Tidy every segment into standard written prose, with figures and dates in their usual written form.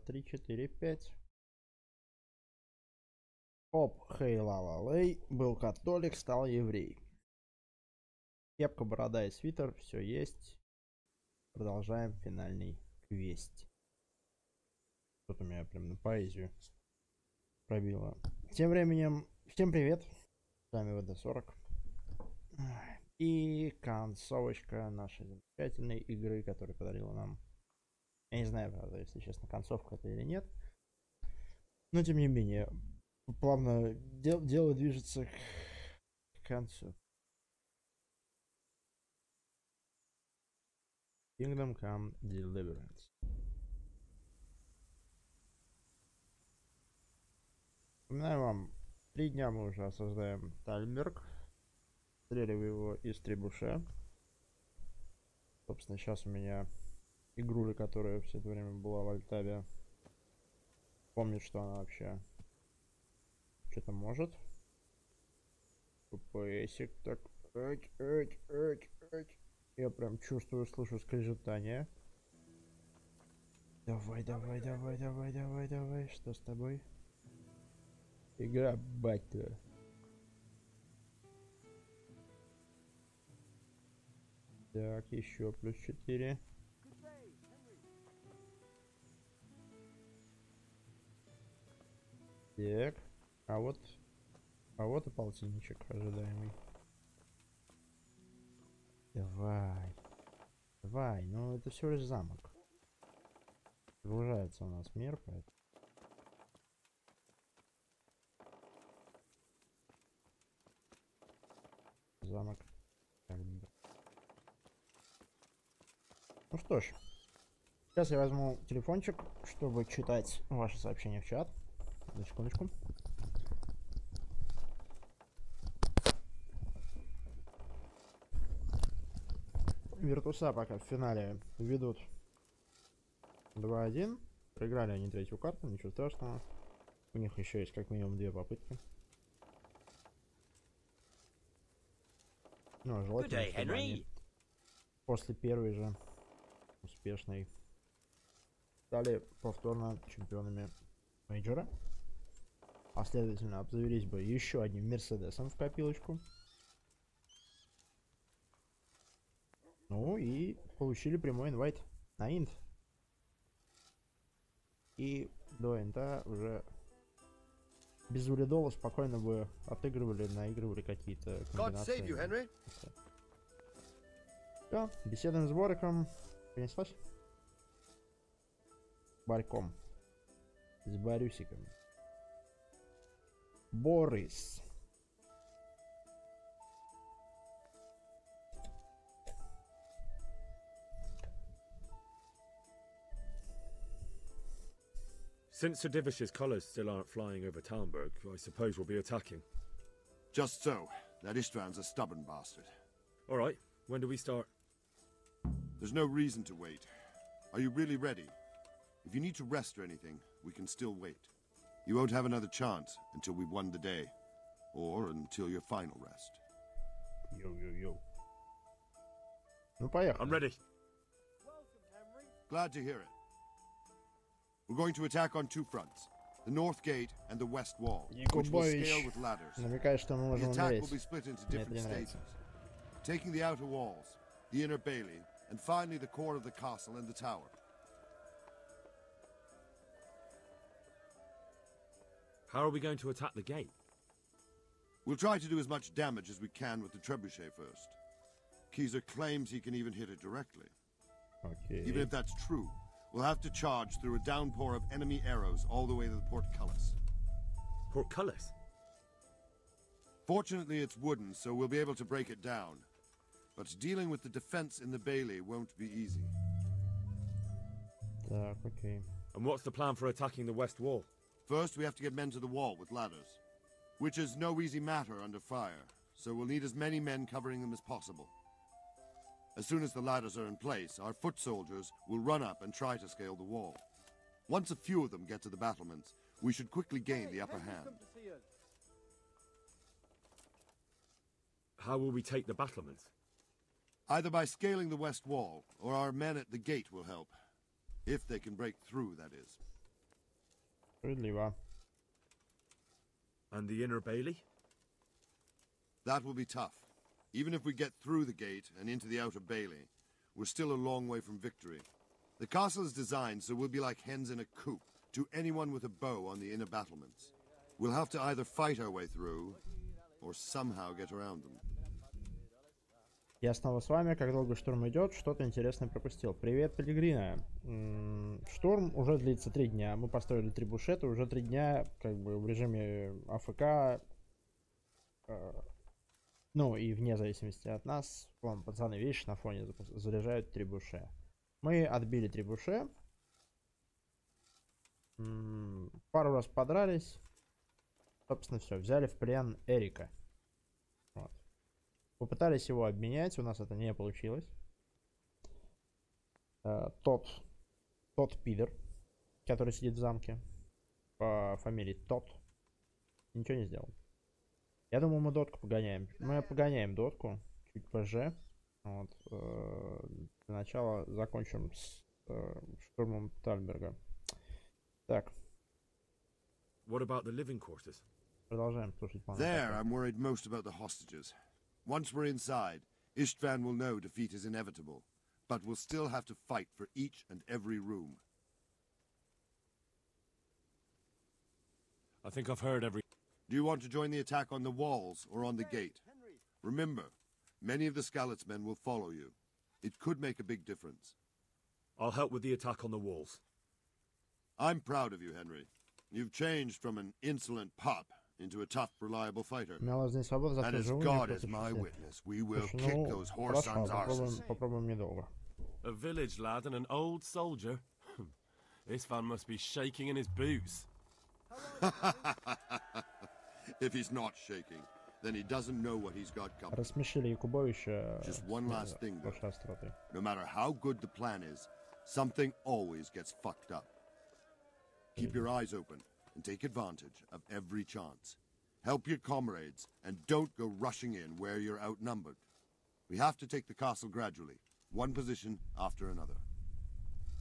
3, 4, 5. Оп, хей, ла-ла-лей. Был католик, стал еврей. Кепка, борода и свитер. Все есть. Продолжаем финальный квест. Тут у меня прям на поэзию пробило. Тем временем, всем привет. С вами WD-40. И концовочка нашей замечательной игры, которую подарила нам. Я не знаю, правда, если честно, концовка это или нет. Но тем не менее, плавно дело движется к концу. Kingdom Come Deliverance. Напоминаю вам, 3 дня мы уже осаждаем Тальберг. Стреливаю его из требуша. Собственно, сейчас у меня игруля, которая все это время была в альтабе, помнит, что она вообще что-то может. ППСик так. Я прям чувствую, слышу скрежетание. Давай. Что с тобой? Игра, батя. Так, еще плюс 4. Так, а вот и полтинничек ожидаемый. Давай, ну это всего лишь замок. Загружается у нас мир, поэтому. Замок. Ну что ж, сейчас я возьму телефончик, чтобы читать ваши сообщения в чат. На секундочку. Виртуса пока в финале ведут 2-1. Проиграли они третью карту, ничего страшного. У них еще есть как минимум 2 попытки. Ну, желательно, чтобы они после первой же успешной стали повторно чемпионами мейджора. А следовательно, обзавелись бы еще одним Мерседесом в копилочку. Ну и получили прямой инвайт на инт. И до инта уже без улидола спокойно бы отыгрывали, наигрывали какие-то комбинации. Все, беседуем с Бориком. Принеслась? Барьком. С Борюсиком. Борис. Since Sir Divish's colours still aren't flying over Talmberg, I suppose we'll be attacking. Just so. That István's a stubborn bastard. All right, when do we start? There's no reason to wait. Are you really ready? If you need to rest or anything, we can still wait. You won't have another chance until we've won the day. Or until your final rest. Yo. Ну, поехали. I'm ready. Glad to hear it. We're going to attack on 2 fronts. The north gate and the west wall, which will scale with ladders. Намекает, что мы можем The attack will умереть. be split into different stages. Taking the outer walls, the inner bailey, and finally the core of the castle and the tower. How are we going to attack the gate? We'll try to do as much damage as we can with the trebuchet first. Keyser claims he can even hit it directly. Okay. Even if that's true, we'll have to charge through a downpour of enemy arrows all the way to the portcullis. Portcullis? Fortunately, it's wooden, so we'll be able to break it down. But dealing with the defense in the bailey won't be easy. Так, окей. And what's the plan for attacking the west wall? First, we have to get men to the wall with ladders, which is no easy matter under fire, so we'll need as many men covering them as possible. As soon as the ladders are in place, our foot soldiers will run up and try to scale the wall. Once a few of them get to the battlements, we should quickly gain the upper hand. How will we take the battlements? Either by scaling the west wall, or our men at the gate will help. If they can break through, that is. Справедливо. And the inner bailey? That will be tough. Even if we get through the gate and into the outer bailey, we're still a long way from victory. The castle is designed so we'll be like hens in a coop to anyone with a bow on the inner battlements. We'll have to either fight our way through, or somehow get around them. Я снова с вами. Как долго штурм идет? Что-то интересное пропустил. Привет, Пелегрина. Штурм уже длится 3 дня. Мы построили 3 бушета. Уже 3 дня как бы в режиме АФК. Ну и вне зависимости от нас. Вон, пацаны, видишь, на фоне заряжают 3 буше. Мы отбили 3 буше. Пару раз подрались. Собственно, все. Взяли в плен Эрика. Вот. Попытались его обменять. У нас это не получилось. Тот пидор, который сидит в замке, по фамилии Тот, ничего не сделал. Я думаю, мы дотку погоняем. Мы погоняем дотку чуть позже. Вот. Для начала закончим с штурмом Тальберга. Так. What about the living quarters? Продолжаем слушать план. There, I'm worried most about the hostages. Once we're inside, Istvan will know defeat is inevitable, but we'll still have to fight for each and every room. I think I've heard every... Do you want to join the attack on the walls or on the gate? Remember, many of the Skalitz men will follow you. It could make a big difference. I'll help with the attack on the walls. I'm proud of you, Henry. You've changed from an insolent pup into a tough, reliable fighter. And as God is my witness, we will kick those whore sons' arses. Попробуем недолго. A village lad and an old soldier? This van must be shaking in his boots. If he's not shaking, then he doesn't know what he's got coming. Рассмешили Якубовича. Just one last thing, though. No matter how good the plan is, something always gets fucked up. Keep your eyes open and take advantage of every chance. Help your comrades and don't go rushing in where you're outnumbered. We have to take the castle gradually, one position after another.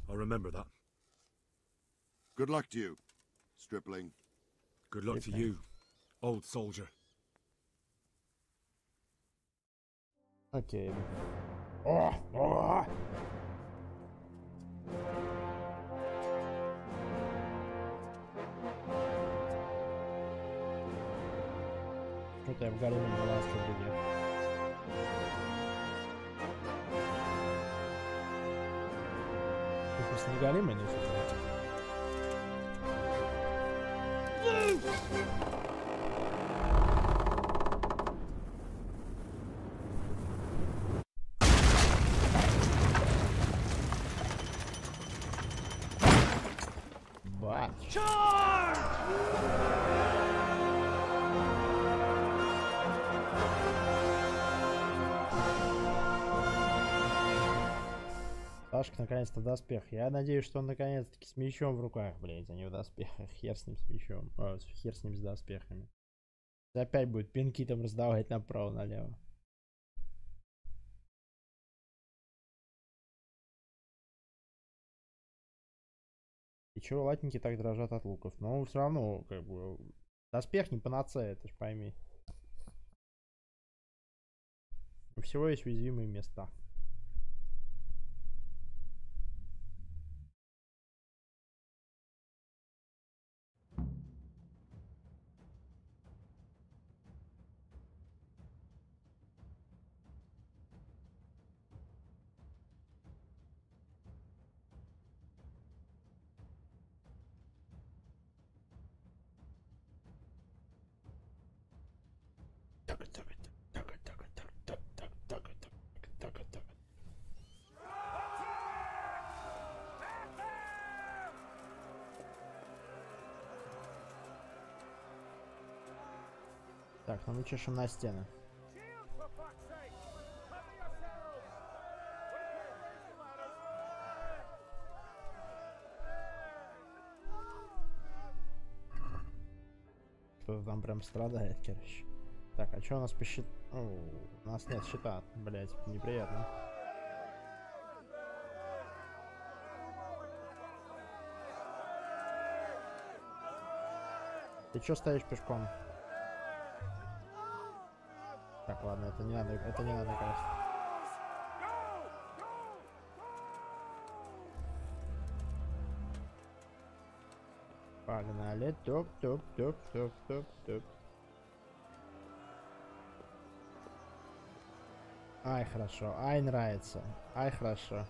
I'll remember that. Good luck to you, stripling. Good luck to you, old soldier. Окей. О! Что-то я в горе не была, что были. Ты просто не голимый, но что-то. Сашка наконец-то в доспех. Я надеюсь, что он наконец-таки с мечом в руках, блядь, а не в доспехах. Хер с ним с мечом. Хер с ним с доспехами. Опять будет пинки там раздавать направо-налево. И чего латники так дрожат от луков? Но все равно, как бы, доспех не панацея, ты ж пойми. У всего есть уязвимые места. Так, ну мы чешем на стены. Кто-то там прям страдает, короче. Так, а что у нас по щиту? У нас нет щита, блять, неприятно. Ты чё стоишь пешком? Так, ладно, это не надо красть. Погнали. Топ. Ай, хорошо. Ай, нравится. Ай, хорошо.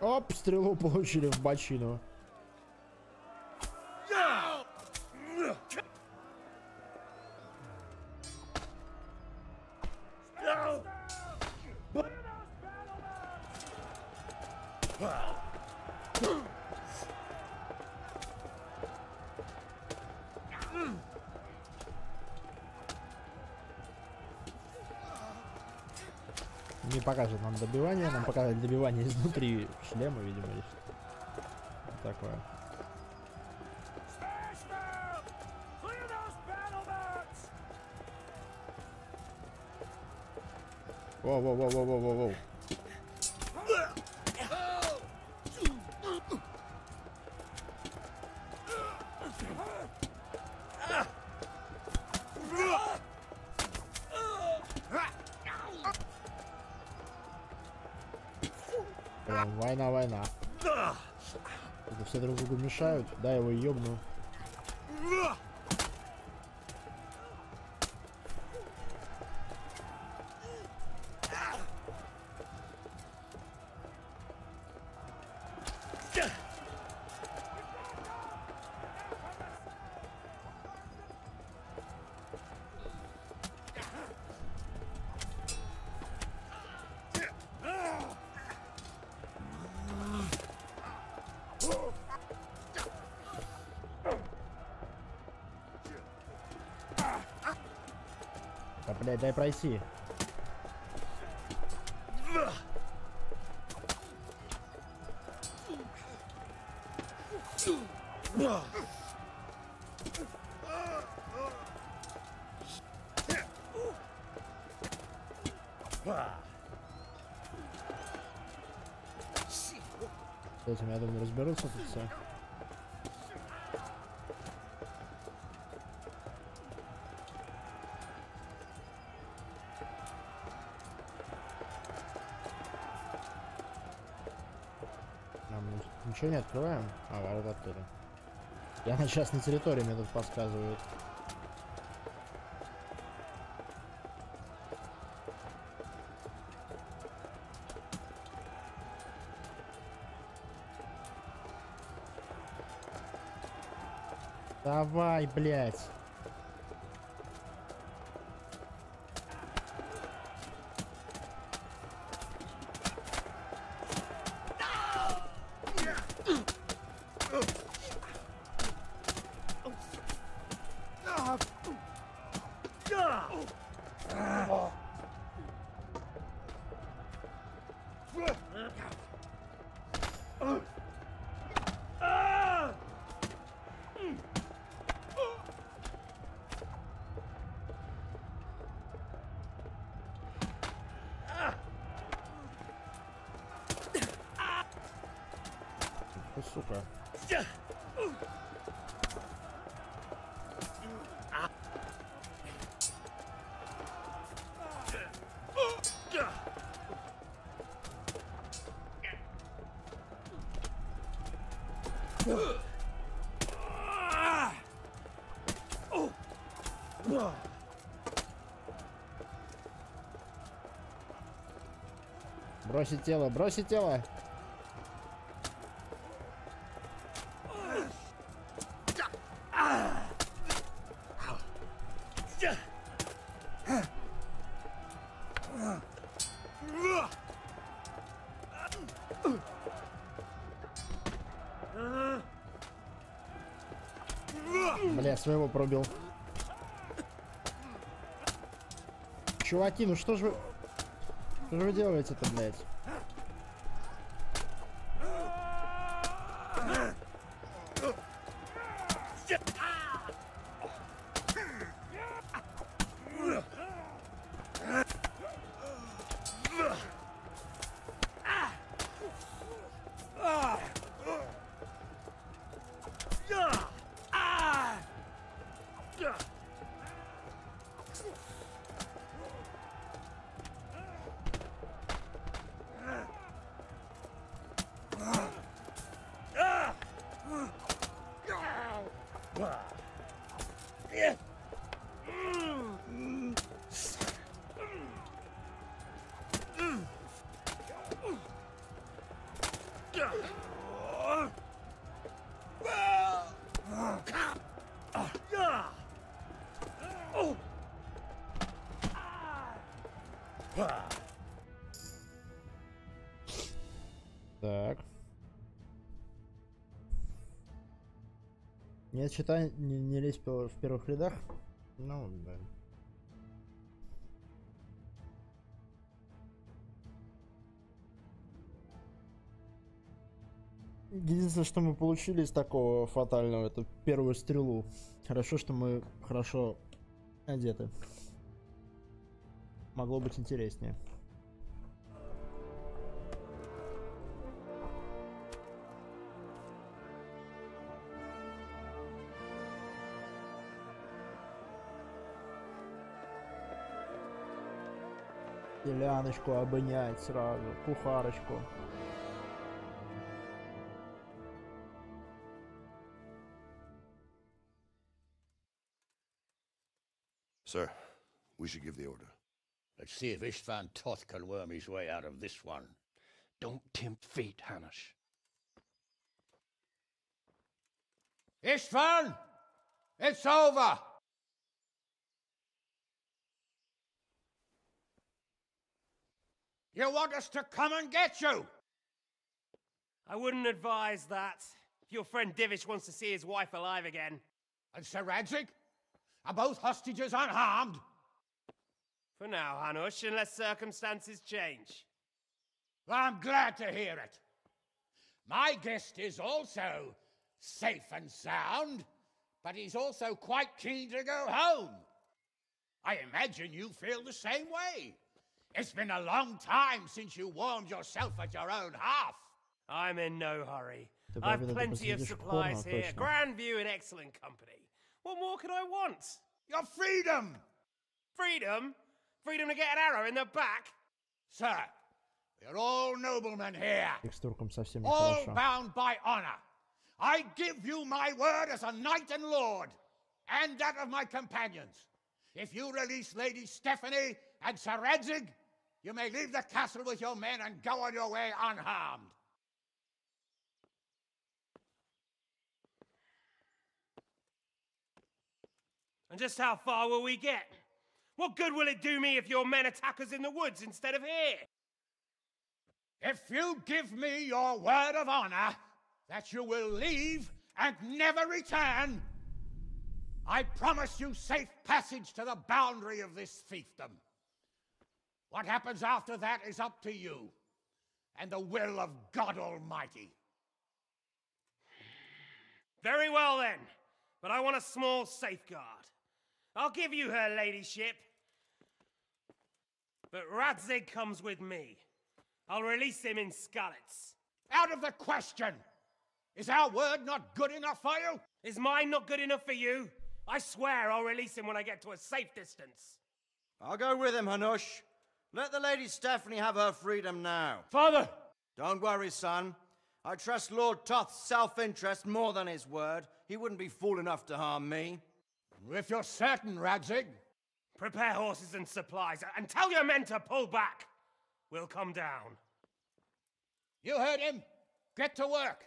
Оп, стрелу получили в бочину. Не покажет нам добивание, нам покажет добивание изнутри шлема, видимо, или что такое. Воу. Прям война. Это все друг другу мешают, да, его ёбну. Да, блядь, дай пройти. С этим, я думаю, разберутся тут все. Ничего не открываем? А, ворота открыли. Я на частной территории, мне тут подсказывают. Давай, блядь. Сука. Бросить тело, бросить тело. Бля, своего пробил. Чуваки, ну что же вы делаете-то, блядь? Так. Нет, считай, не лезь в первых рядах. Ну, да. Единственное, что мы получили из такого фатального, это первую стрелу. Хорошо, что мы хорошо одеты. Могло быть интереснее. Селяночку обнять сразу, кухарочку. Sir, we should give the order. Let's see if Istvan Toth can worm his way out of this one. Don't tempt fate, Hanush. Istvan! It's over! You want us to come and get you? I wouldn't advise that. If your friend Divish wants to see his wife alive again. And Sir Radzik? Are both hostages unharmed? For now, Hanush, unless circumstances change. I'm glad to hear it. My guest is also safe and sound, but he's also quite keen to go home. I imagine you feel the same way. It's been a long time since you warmed yourself at your own hearth. I'm in no hurry. I've plenty of supplies here. Grand view and excellent company. What more could I want? Your freedom! Freedom? Freedom to get an arrow in the back? Sir, we're all noblemen here. Текстуркам совсем All нехорошо. bound by honor. I give you my word as a knight and lord, and that of my companions. If you release Lady Stephanie and Sir Radzig, you may leave the castle with your men and go on your way unharmed. And just how far will we get? What good will it do me if your men attack us in the woods instead of here? If you give me your word of honor that you will leave and never return, I promise you safe passage to the boundary of this fiefdom. What happens after that is up to you and the will of God Almighty. Very well then, but I want a small safeguard. I'll give you her ladyship, but Radzig comes with me. I'll release him in Skalitz. Out of the question! Is our word not good enough for you? Is mine not good enough for you? I swear I'll release him when I get to a safe distance. I'll go with him, Hanush. Let the Lady Stephanie have her freedom now. Father! Don't worry, son. I trust Lord Toth's self-interest more than his word. He wouldn't be fool enough to harm me. If you're certain, Radzig. Prepare horses and supplies, and tell your men to pull back. We'll come down. You heard him. Get to work.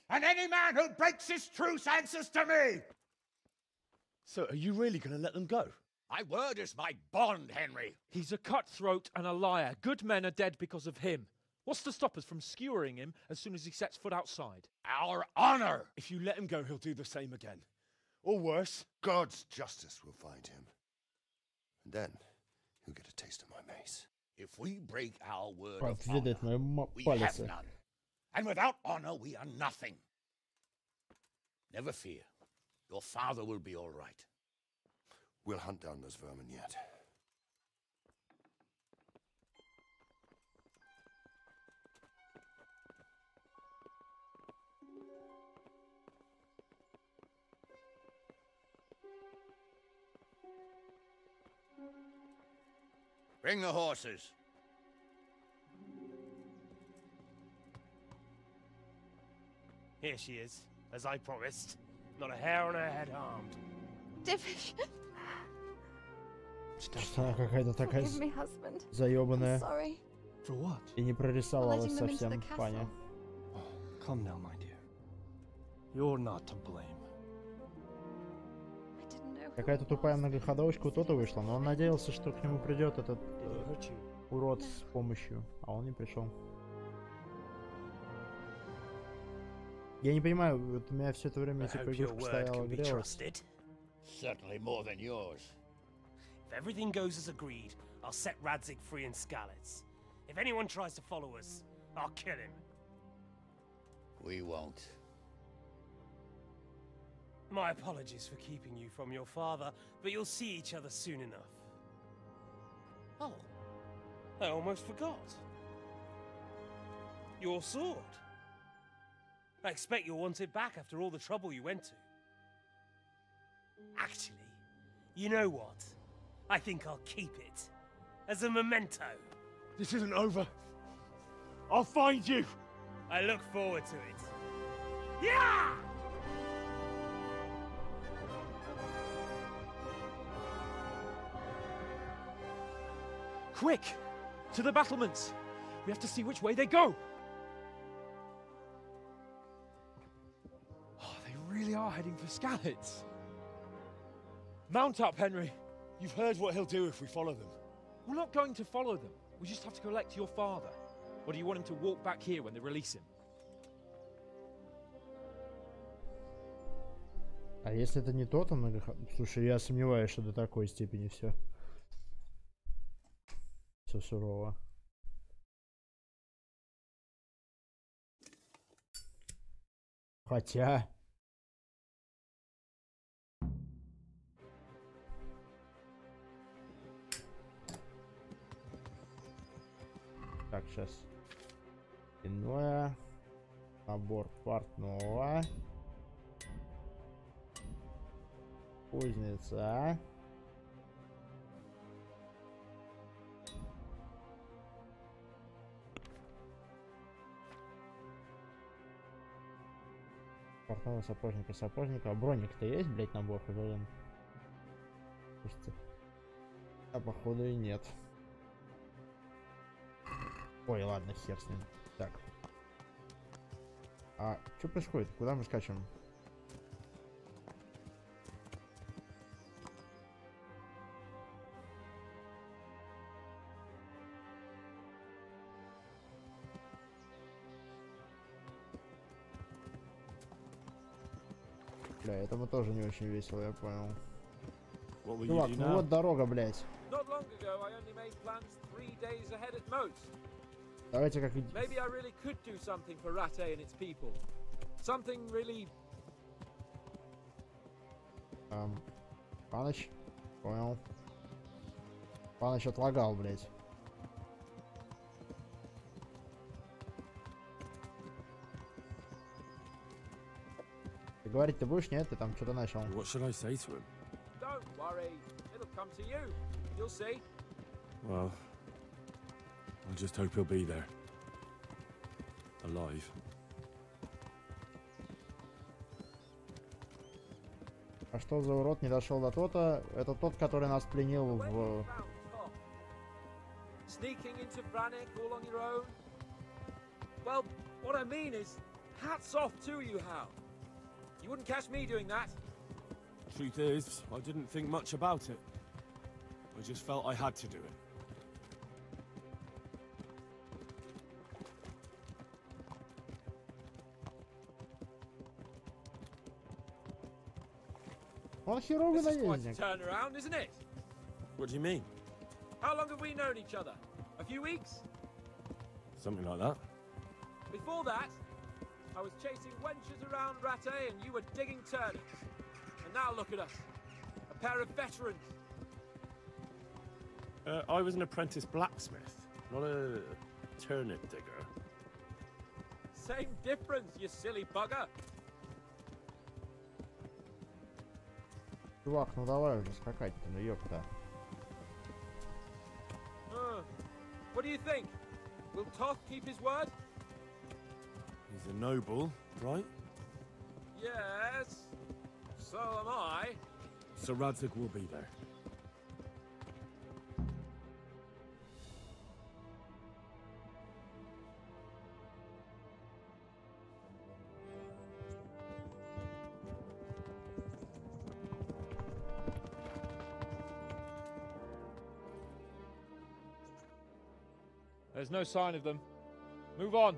And any man who breaks his truce answers to me. So are you really going to let them go? My word is my bond, Henry. He's a cutthroat and a liar. Good men are dead because of him. What's to stop us from skewering him as soon as he sets foot outside? Our honor. If you let him go, he'll do the same again. Or worse. God's justice will find him. And then he'll get a taste of my mace. If we break our word of Отведать honor, мои we have пальцы. none. And without honor, we are nothing. Never fear. Your father will be all right. We'll hunt down those vermin yet. Bring the horses. Here she is, as I promised. Not a hair on her head harmed. Divish. Она какая-то такая Forgive me, husband. I'm заебанная. sorry. For what? И не For прорисовалась letting them into the совсем, castle. Паня. Come now, my dear. You're not to blame. I didn't know who Какая-то it тупая was. многоходовочка у Тота вышла, но он надеялся, что к нему придет этот Did he hurt you? урод с помощью, а он не пришел. Я не понимаю, вот у меня все это время I типа hope your игрушка word стояла, can be грелась. trusted. Certainly more than yours. If everything goes as agreed, I'll set Radzig free in Skalitz. If anyone tries to follow us, I'll kill him. We won't. My apologies for keeping you from your father, but you'll see each other soon enough. Oh, I almost forgot. Your sword. I expect you'll want it back after all the trouble you went to. Actually, you know what? I think I'll keep it. As a memento. This isn't over. I'll find you. I look forward to it. Yeah! Quick! To the battlements! We have to see which way they go! Oh, they really are heading for Skalitz. Mount up, Henry. You've heard what he'll do if we follow them. We're not going to follow them. We just have to collect your father. Or do you want him to walk back here when they release him? А если это не тот, слушай, я сомневаюсь, что до такой степени все сурово. Хотя... Так, сейчас. Иное. Набор портного. Кузница. Портного сапожника. А броник-то есть, блять, набор, блин? Слушайте. А походу и нет. Ой, ладно, хер с ним. Так. А что происходит? Куда мы скачем? Бля, этому тоже не очень весело, я понял. Чувак, ну вот дорога, блядь. Давайте как... Maybe I really could do something for Rattay and its people. Something really... Паныч? Понял. Паныч отлагал, блядь. Ты говорить ты будешь, нет? Ты там что-то начал. What should I say to him? Don't worry. It'll come to you. You'll see. Well, I just hope he'll be there. Alive. А что за урод не дошел до Тота? Это тот, который нас пленил в... Sneaking into Brannick all on your own? Well, what I mean is, hats off to you, Hal. You wouldn't catch me doing that. Truth is, I didn't think much about it. I just felt I had to do it. Он херовый This is quite a наездник. turnaround, isn't it? What do you mean? How long have we known each other? A few weeks? Something like that. Before that, I was chasing wenches around Rattay and you were digging turnips. And now look at us. A pair of veterans. I was an apprentice blacksmith, not a turnip digger. Same difference, you silly bugger. Чувак, ну давай уже скакать-то, ну ёпта. What do you think? Will Toth keep his word? He's a noble, right? Yes. So am I. Sir Radzig will be there. There's no sign of them. Move on.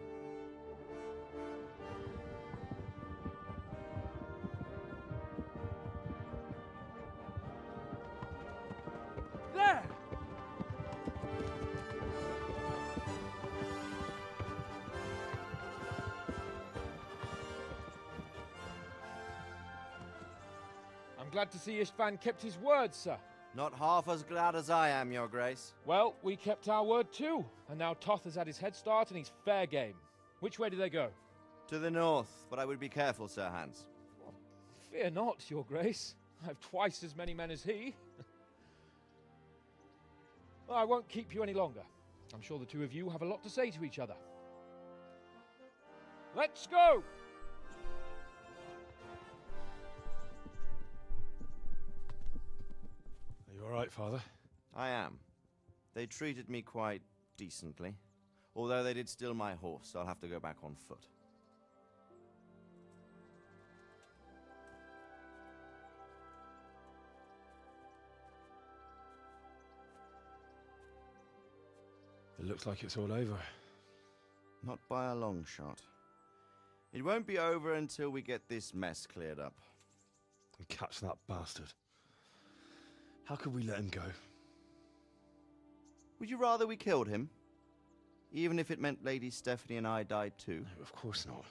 There! I'm glad to see Istvan kept his word, sir. Not half as glad as I am, Your Grace. Well, we kept our word too, and now Toth has had his head start and he's fair game. Which way do they go? To the north, but I would be careful, Sir Hans. Fear not, Your Grace. I have twice as many men as he. Well, I won't keep you any longer. I'm sure the two of you have a lot to say to each other. Let's go! Are you all right, Father? I am. They treated me quite decently. Although they did steal my horse, so I'll have to go back on foot. It looks like it's all over. Not by a long shot. It won't be over until we get this mess cleared up. And catch that bastard. How could we let him go? Would you rather we killed him? Even if it meant Lady Stephanie and I died too? No, of course not.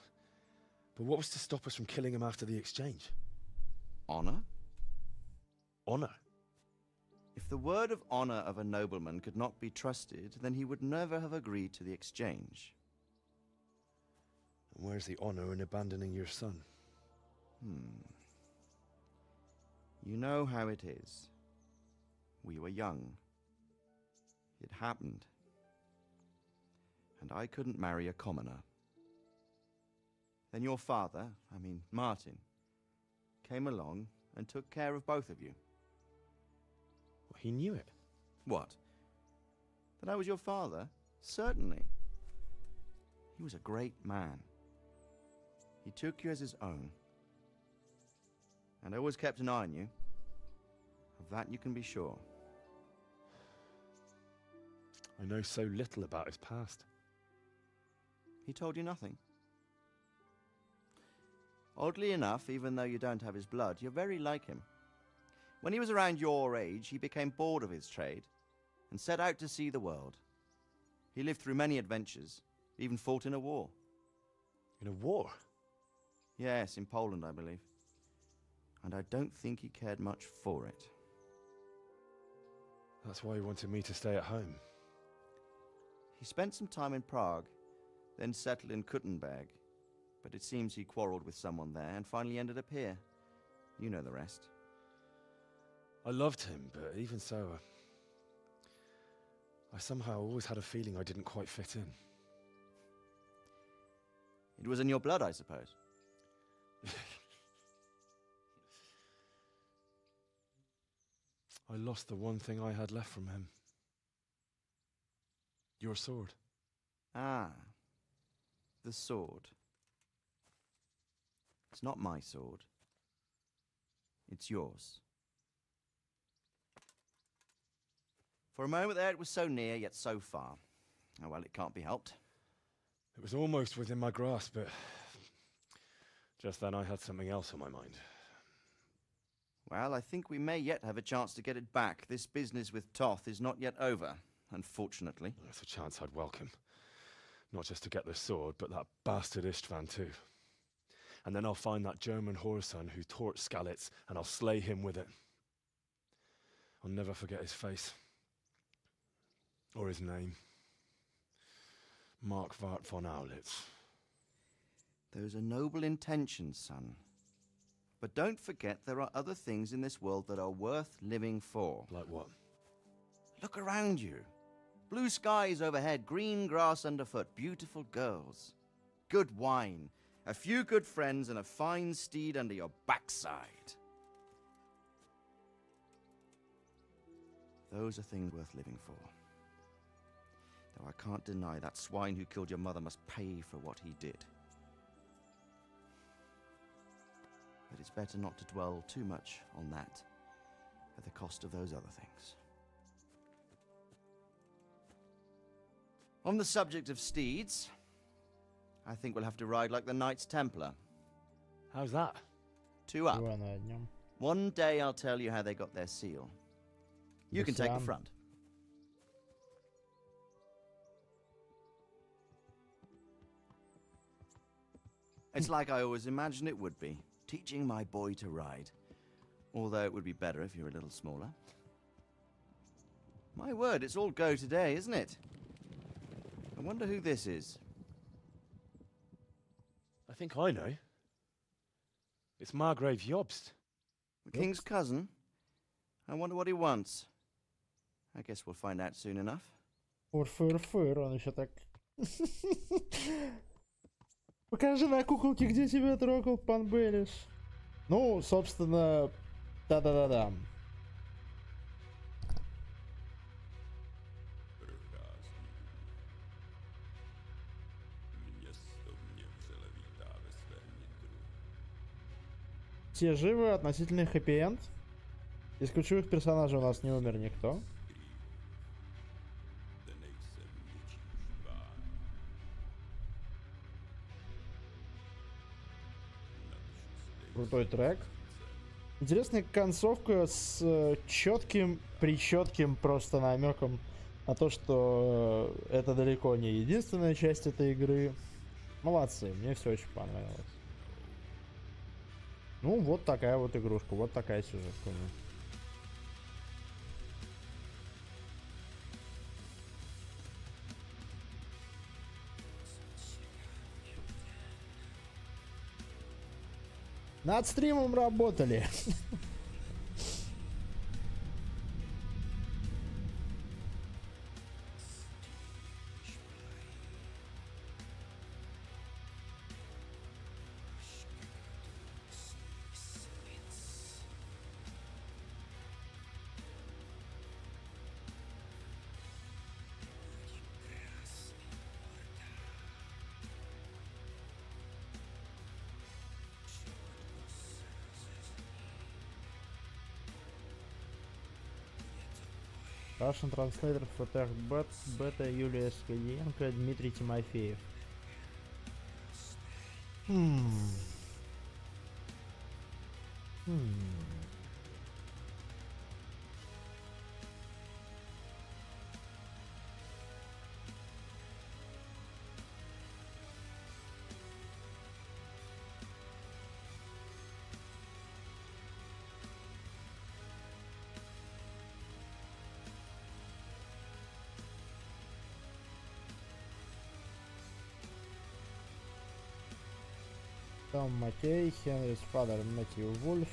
But what was to stop us from killing him after the exchange? Honor? Honor? If the word of honor of a nobleman could not be trusted, then he would never have agreed to the exchange. And where's the honor in abandoning your son? You know how it is. We were young. It happened. And I couldn't marry a commoner. Then your father, Martin, came along and took care of both of you. Well, he knew it. What? That I was your father? Certainly. He was a great man. He took you as his own. And always kept an eye on you. Of that you can be sure. I know so little about his past. He told you nothing? Oddly enough, even though you don't have his blood, you're very like him. When he was around your age, he became bored of his trade and set out to see the world. He lived through many adventures, even fought in a war. In a war? Yes, in Poland, I believe. And I don't think he cared much for it. That's why he wanted me to stay at home. He spent some time in Prague, then settled in Kuttenberg. But it seems he quarreled with someone there and finally ended up here. You know the rest. I loved him, but even so, I somehow always had a feeling I didn't quite fit in. It was in your blood, I suppose. I lost the one thing I had left from him. Your sword. Ah, the sword. It's not my sword. It's yours. For a moment there, it was so near, yet so far. Oh, well, it can't be helped. It was almost within my grasp, but just then I had something else on my mind. Well, I think we may yet have a chance to get it back. This business with Toth is not yet over, unfortunately. That's a chance I'd welcome. Not just to get the sword, but that bastard Istvan too. And then I'll find that German whoreson who torched Skalitz, and I'll slay him with it. I'll never forget his face. Or his name. Mark Vart von Aulitz. Those are noble intentions, son. But don't forget there are other things in this world that are worth living for. Like what? Look around you. Blue skies overhead, green grass underfoot, beautiful girls. Good wine, a few good friends, and a fine steed under your backside. Those are things worth living for. Though I can't deny that swine who killed your mother must pay for what he did. But it's better not to dwell too much on that at the cost of those other things. On the subject of steeds, I think we'll have to ride like the Knights Templar. How's that? 2 up. Два на одном. One day I'll tell you how they got their seal. You can take the Lucian. front. It's like I always imagined it would be, teaching my boy to ride. Although it would be better if you were a little smaller. My word, it's all go today, isn't it? I wonder who this is. I think I know. It's Margrave Jobst. The king's cousin? I wonder what he wants. I guess we'll find out soon enough. Фыр, он еще так... Покажи на куколке, где тебя трогал пан Белиш. Ну, собственно, да-да-да-да. Все живы, относительный хэппи-энд. Из ключевых персонажей у нас не умер никто. Крутой трек. Интересная концовка с четким, причетким просто намеком на то, что это далеко не единственная часть этой игры. Молодцы, мне все очень понравилось. Ну, вот такая вот игрушка, вот такая сюжетка. Над стримом работали. Russian translator for Tech Beta Юлия Скадиенко, Дмитрий Тимофеев. Том Маккей, Henry's father Matthew Wolf,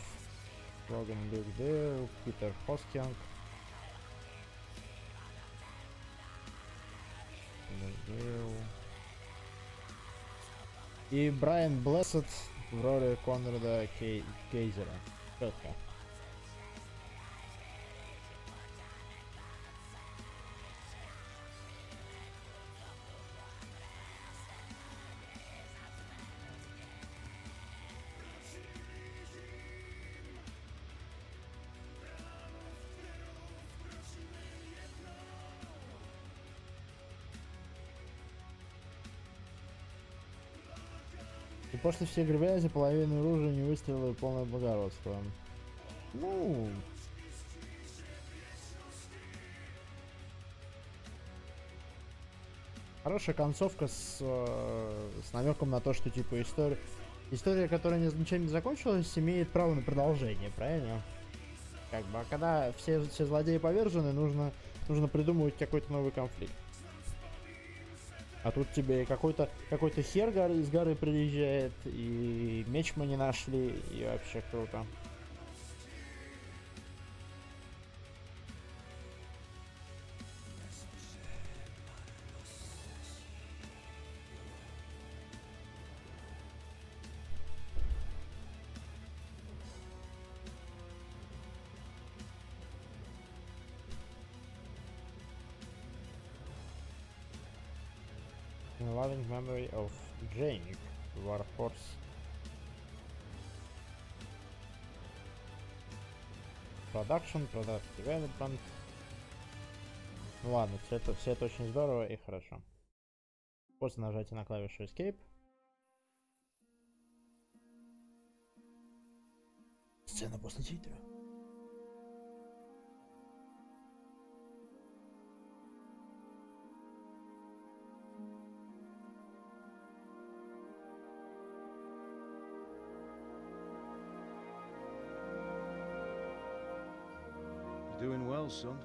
Logan Luke Dale, Peter Hoskins, и Брайан Блессет в роли Конрада Кейзера. Четко. И после всех грязи половину оружия не выстрелило и полное благородство. Ну... Хорошая концовка с намеком на то, что типа история, которая ничем не закончилась, имеет право на продолжение, правильно? Как бы, а когда все злодеи повержены, нужно придумывать какой-то новый конфликт. А тут тебе какой-то хер из горы приезжает, и меч мы не нашли, и вообще круто. In loving memory of Janik, Warhorse. Production, Product Development. Ну ладно, все это очень здорово и хорошо. После нажатия на клавишу Escape. Сцена после титра. You're doing well, son.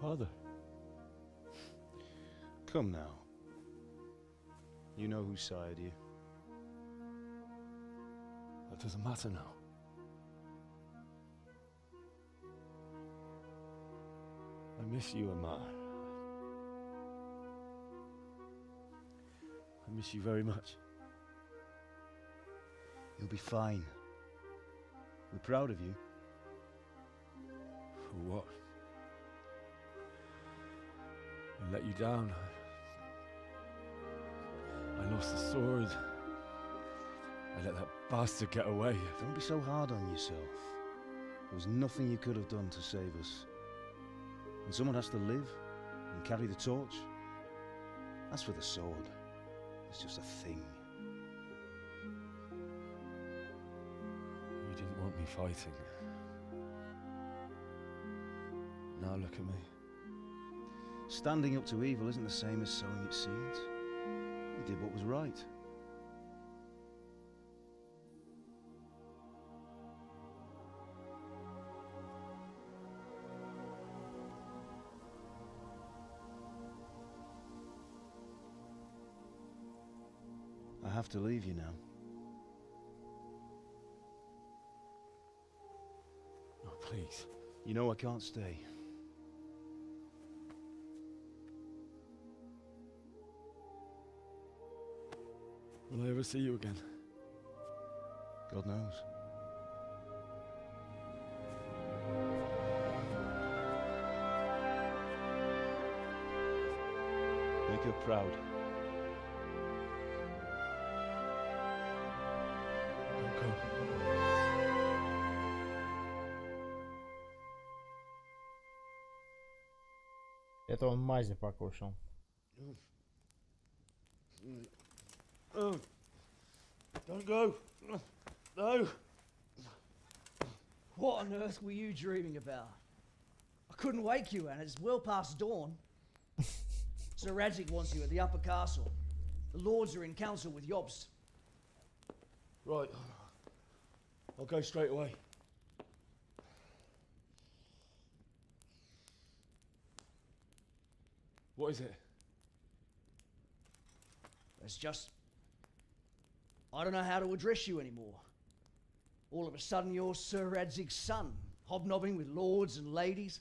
Father. Come now. You know who sired you. That doesn't matter now. I miss you, Amar. I miss you very much. You'll be fine. We're proud of you. For what? I let you down. I lost the sword. I let that bastard get away. Don't be so hard on yourself. There was nothing you could have done to save us. And someone has to live and carry the torch. As for the sword, it's just a thing. You didn't want me fighting. Now look at me. Standing up to evil isn't the same as sowing its seeds. You did what was right. I have to leave you now. Oh, please. You know I can't stay. Will I ever see you again? God knows. Make her proud. Don't go. Это он мази покушал. Oh, don't go. No. What on earth were you dreaming about? I couldn't wake you, and it's well past dawn. Sir Radzik wants you at the upper castle. The lords are in council with Jobst. Right. I'll go straight away. What is it? It's just... I don't know how to address you anymore. All of a sudden you're Sir Radzig's son, hobnobbing with lords and ladies.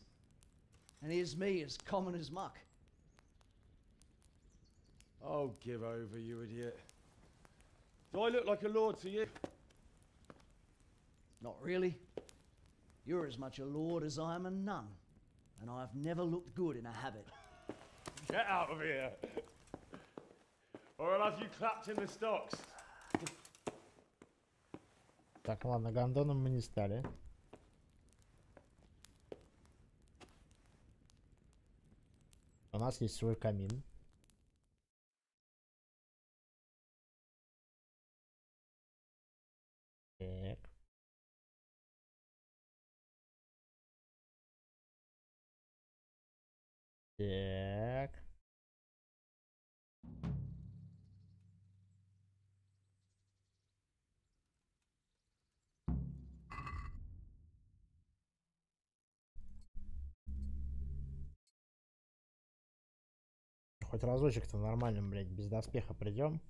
And here's me, as common as muck. Oh, give over, you idiot. Do I look like a lord to you? Not really. You're as much a lord as I am a nun. And I've never looked good in a habit. Get out of here! Or I'll have you clapped in the stocks. Так, ладно, гондоном мы не стали. У нас есть свой камин. Так. Так. Хоть разочек-то нормально, блядь, без доспеха придем.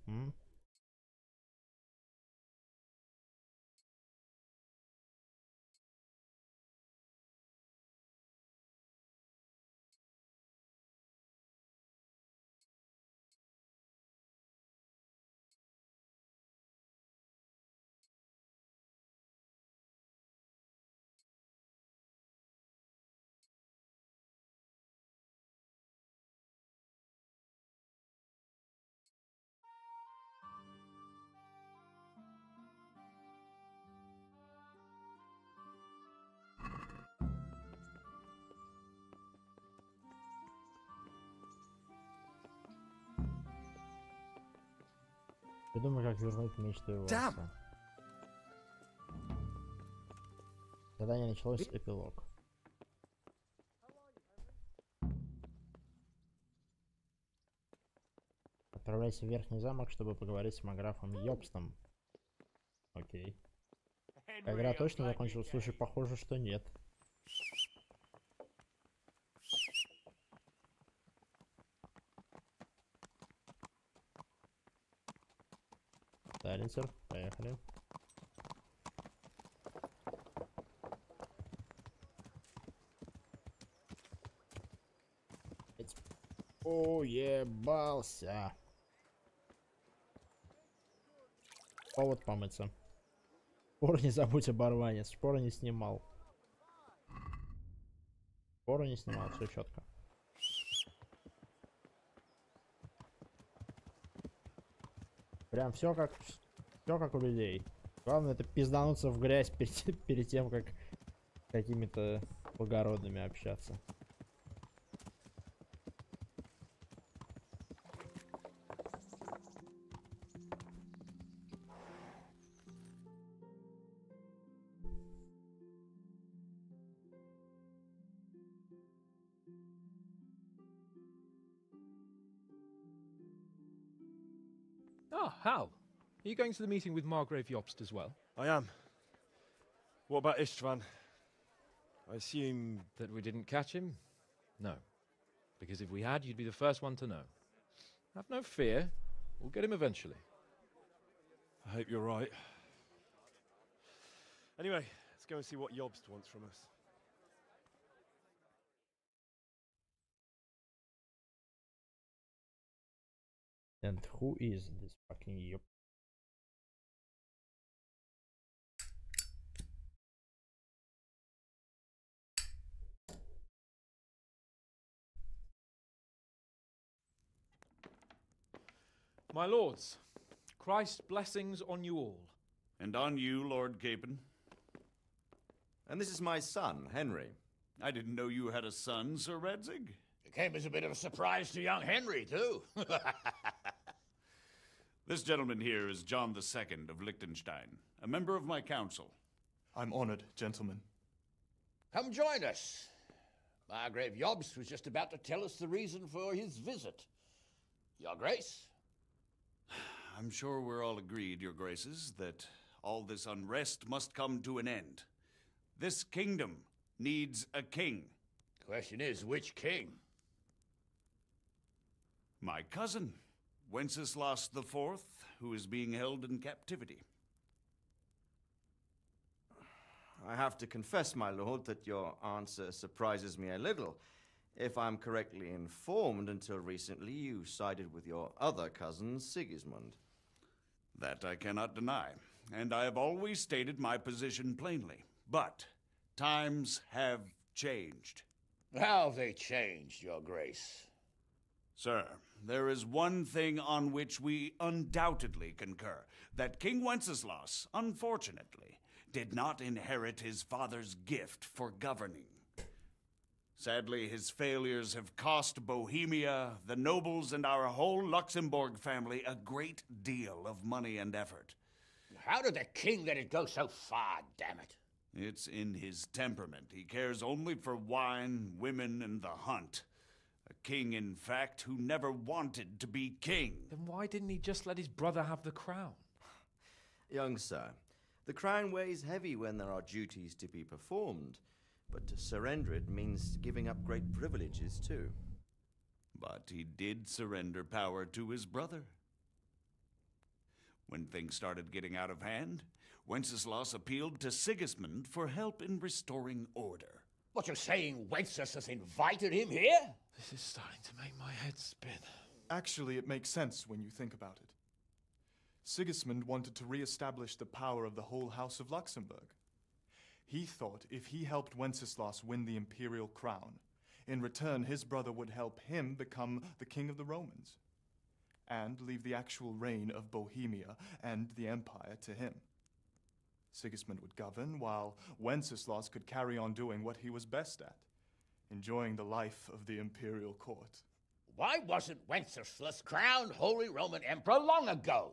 Придумай, как вернуть меч твоего отца. Задание началось, эпилог. Отправляйся в верхний замок, чтобы поговорить с маграфом Йобстом. Окей. Игра точно закончилась? Слушай, похоже, что нет. Сайленсер, поехали. Уебался. Повод помыться. Шпоры не забудь, оборванец. Шпоры не снимал. Шпоры не снимал, все четко. Прям все как у людей. Главное это пиздануться в грязь перед тем, как какими-то благородными общаться. Ah, Hal. Are you going to the meeting with Margrave Jobst as well? I am. What about Istvan? I assume... That we didn't catch him? No. Because if we had, you'd be the first one to know. Have no fear. We'll get him eventually. I hope you're right. Anyway, let's go and see what Jobst wants from us. And who is this fucking Job? My lords, Christ's blessings on you all. And on you, Lord Capon. And this is my son, Henry. I didn't know you had a son, Sir Redzig. It came as a bit of a surprise to young Henry, too. This gentleman here is John II of Liechtenstein, a member of my council. I'm honored, gentlemen. Come join us. Margrave Jobst was just about to tell us the reason for his visit. Your Grace? I'm sure we're all agreed, Your Graces, that all this unrest must come to an end. This kingdom needs a king. The question is, which king? My cousin, Wenceslas IV, who is being held in captivity. I have to confess, my lord, that your answer surprises me a little. If I'm correctly informed, until recently you sided with your other cousin, Sigismund. That I cannot deny, and I have always stated my position plainly. But times have changed. How have they changed, Your Grace? Sir, there is one thing on which we undoubtedly concur, that King Wenceslas, unfortunately, did not inherit his father's gift for governing. Sadly, his failures have cost Bohemia, the nobles, and our whole Luxembourg family a great deal of money and effort. How did the king let it go so far, damn it? It's in his temperament. He cares only for wine, women, and the hunt. A king, in fact, who never wanted to be king. Then why didn't he just let his brother have the crown? Young sir, the crown weighs heavy when there are duties to be performed, but to surrender it means giving up great privileges too. But he did surrender power to his brother. When things started getting out of hand, Wenceslas appealed to Sigismund for help in restoring order. What, you're saying Wenceslas has invited him here? This is starting to make my head spin. Actually, it makes sense when you think about it. Sigismund wanted to re-establish the power of the whole House of Luxembourg. He thought if he helped Wenceslas win the imperial crown, in return his brother would help him become the king of the Romans, and leave the actual reign of Bohemia and the empire to him. Sigismund would govern, while Wenceslas could carry on doing what he was best at, enjoying the life of the imperial court. Why wasn't Wenceslas crowned Holy Roman Emperor long ago?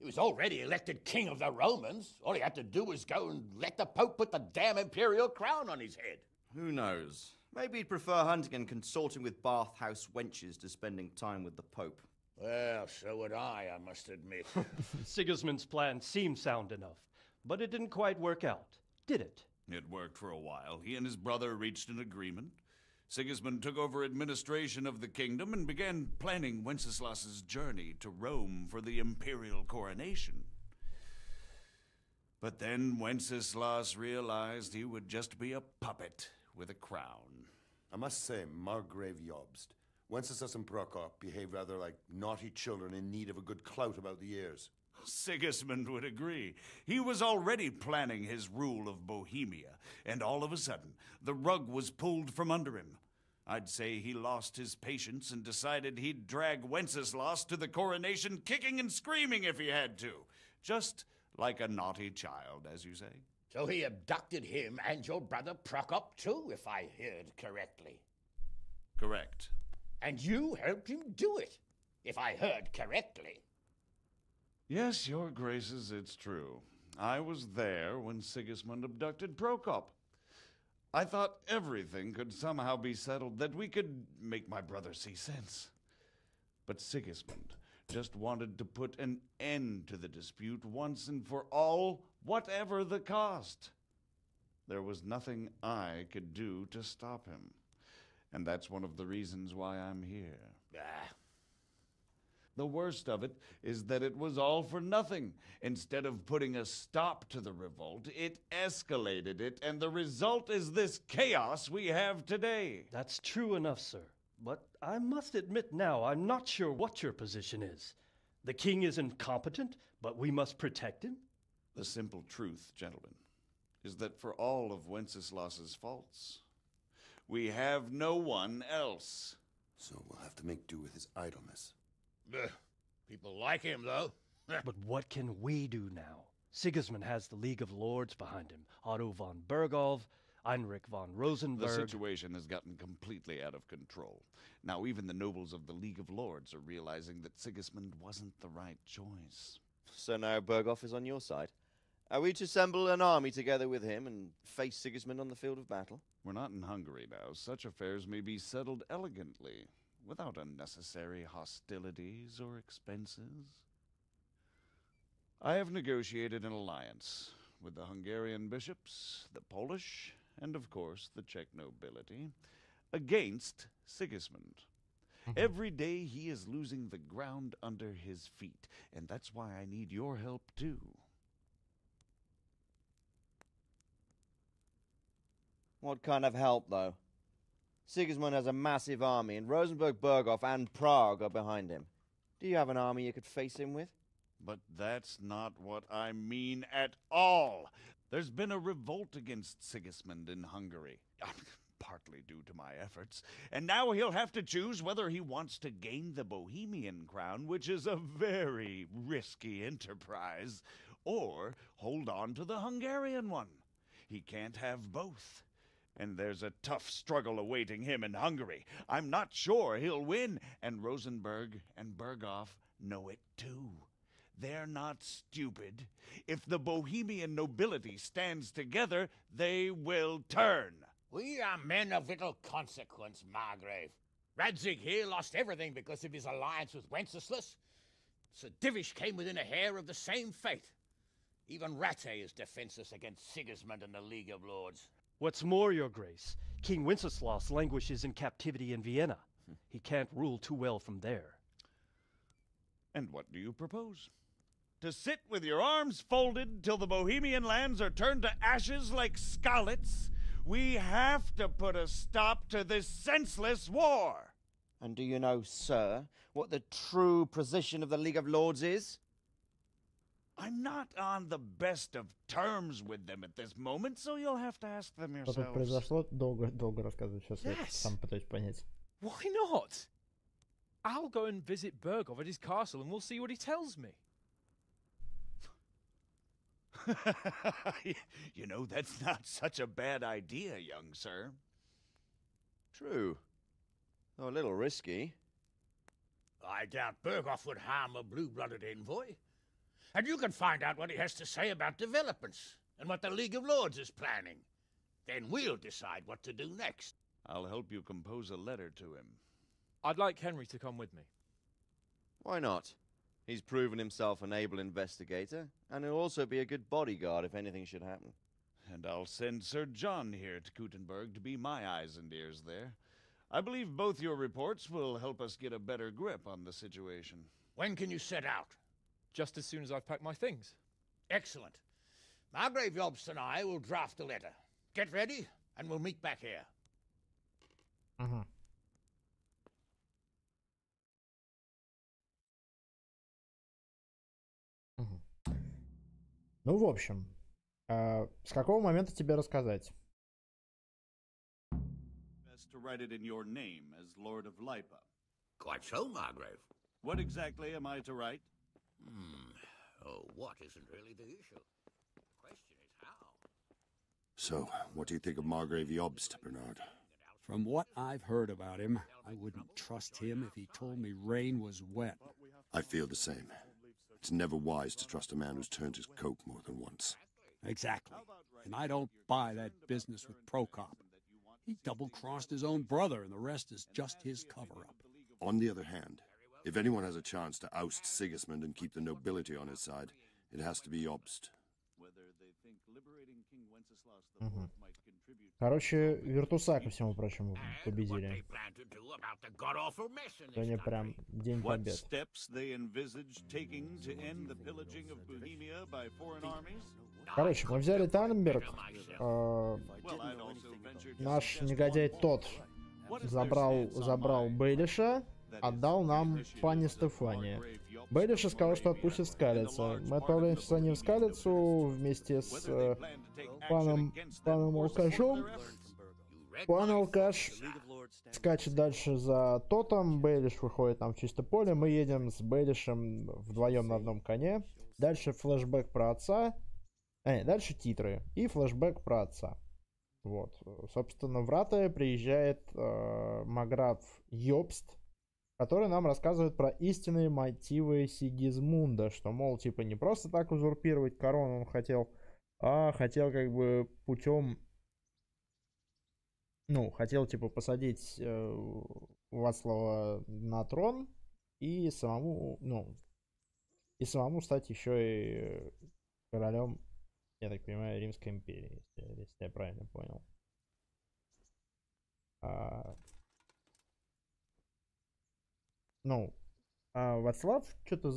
He was already elected king of the Romans. All he had to do was go and let the Pope put the damn imperial crown on his head. Who knows? Maybe he'd prefer hunting and consorting with bathhouse wenches to spending time with the Pope. Well, so would I must admit. Sigismund's plan seemed sound enough, but it didn't quite work out, did it? It worked for a while. He and his brother reached an agreement. Sigismund took over administration of the kingdom and began planning Wenceslas's journey to Rome for the imperial coronation. But then Wenceslas realized he would just be a puppet with a crown. I must say, Margrave Jobst, Wenceslas and Prokop behave rather like naughty children in need of a good clout about the ears. Sigismund would agree. He was already planning his rule of Bohemia, and all of a sudden, the rug was pulled from under him. I'd say he lost his patience and decided he'd drag Wenceslas to the coronation kicking and screaming if he had to. Just like a naughty child, as you say. So he abducted him and your brother Prokop too, if I heard correctly. Correct. And you helped him do it, if I heard correctly. Yes, your graces, it's true. I was there when Sigismund abducted Prokop. I thought everything could somehow be settled, that we could make my brother see sense. But Sigismund just wanted to put an end to the dispute once and for all, whatever the cost. There was nothing I could do to stop him. And that's one of the reasons why I'm here. The worst of it is that it was all for nothing. Instead of putting a stop to the revolt, it escalated it, and the result is this chaos we have today. That's true enough, sir. But I must admit now, I'm not sure what your position is. The king is incompetent, but we must protect him? The simple truth, gentlemen, is that for all of Wenceslas's faults, we have no one else. So we'll have to make do with his idleness. People like him, though. But what can we do now? Sigismund has the League of Lords behind him. Otto von Bergholf, Heinrich von Rosenberg. The situation has gotten completely out of control. Now even the nobles of the League of Lords are realizing that Sigismund wasn't the right choice. So now Bergholf is on your side. Are we to assemble an army together with him and face Sigismund on the field of battle? We're not in Hungary now. Such affairs may be settled elegantly, without unnecessary hostilities or expenses. I have negotiated an alliance with the Hungarian bishops, the Polish, and of course the Czech nobility, against Sigismund. Every day he is losing the ground under his feet, and that's why I need your help too. What kind of help, though? Sigismund has a massive army, and Rosenberg, Berghof, and Prague are behind him. Do you have an army you could face him with? But that's not what I mean at all. There's been a revolt against Sigismund in Hungary, partly due to my efforts, and now he'll have to choose whether he wants to gain the Bohemian crown, which is a very risky enterprise, or hold on to the Hungarian one. He can't have both. And there's a tough struggle awaiting him in Hungary. I'm not sure he'll win, and Rosenberg and Berghof know it too. They're not stupid. If the Bohemian nobility stands together, they will turn. We are men of little consequence, Margrave. Radzig here lost everything because of his alliance with Wenceslas. Sir Divish came within a hair of the same fate. Even Rattay is defenseless against Sigismund and the League of Lords. What's more, your grace, King Wenceslas languishes in captivity in Vienna. He can't rule too well from there. And what do you propose? To sit with your arms folded till the Bohemian lands are turned to ashes like Skalitz? We have to put a stop to this senseless war. And do you know, sir, what the true position of the League of Lords is? I'm not on the best of terms with them at this moment, so you'll have to ask them Что тут yourselves. произошло? Долго рассказывать. Сейчас я сам пытаюсь понять. Why not? I'll go and visit Berghof at his castle and we'll see what he tells me. You know, that's not such a bad idea, young sir. True. Though a little risky. I doubt Berghof would harm a blue-blooded envoy. And you can find out what he has to say about developments and what the League of Lords is planning. Then we'll decide what to do next. I'll help you compose a letter to him. I'd like Henry to come with me. Why not? He's proven himself an able investigator, and he'll also be a good bodyguard if anything should happen. And I'll send Sir John here to Kuttenberg to be my eyes and ears there. I believe both your reports will help us get a better grip on the situation. When can you set out? Just as soon as I've packed my things. Excellent. Margrave Jobst and I will draft a letter. Get ready, and we'll meet back here. Ага. Мгм. Ну, в общем, с какого момента тебе рассказать? Best to write it in your name as Lord of Lipa. Quite so, Margrave. What exactly am I to write? Oh, what isn't really the issue? The question is how. So, what do you think of Margrave Jobst, Bernard? From what I've heard about him, I wouldn't trust him if he told me rain was wet. I feel the same. It's never wise to trust a man who's turned his coat more than once. Exactly. And I don't buy that business with Prokop. He double-crossed his own brother, and the rest is just his cover-up. On the other hand, if anyone has a chance to oust Sigismund and keep the nobility on his side, it has to be Jobst. Мгм. Короче, Виртуса, ко всему прочему, победили. Сегодня прям День What Побед. steps they envisage taking to end the pillaging of Bohemia by foreign armies? Короче, мы взяли Танненберг. Well, I'd also venture to Наш негодяй тот забрал Бейлиша, отдал нам пани Стефания. Бейлиша сказал, что отпустит Скалица. Мы отправляемся за ним в Скалицу вместе с паном Алкашом. Пан Алкаш скачет дальше за Тотом, Бейлиш выходит там в чисто поле, мы едем с Бейлишем вдвоем на одном коне. Дальше флешбэк про отца. Дальше титры и флешбэк про отца. Вот. Собственно, в Ратае приезжает Маграф Йобст, который нам рассказывает про истинные мотивы Сигизмунда, что, мол, типа, не просто так узурпировать корону он хотел, а хотел как бы путем, хотел, типа, посадить Вацлава на трон и самому стать еще и королем, я так понимаю, Римской империи, если я правильно понял. Вацлав что-то,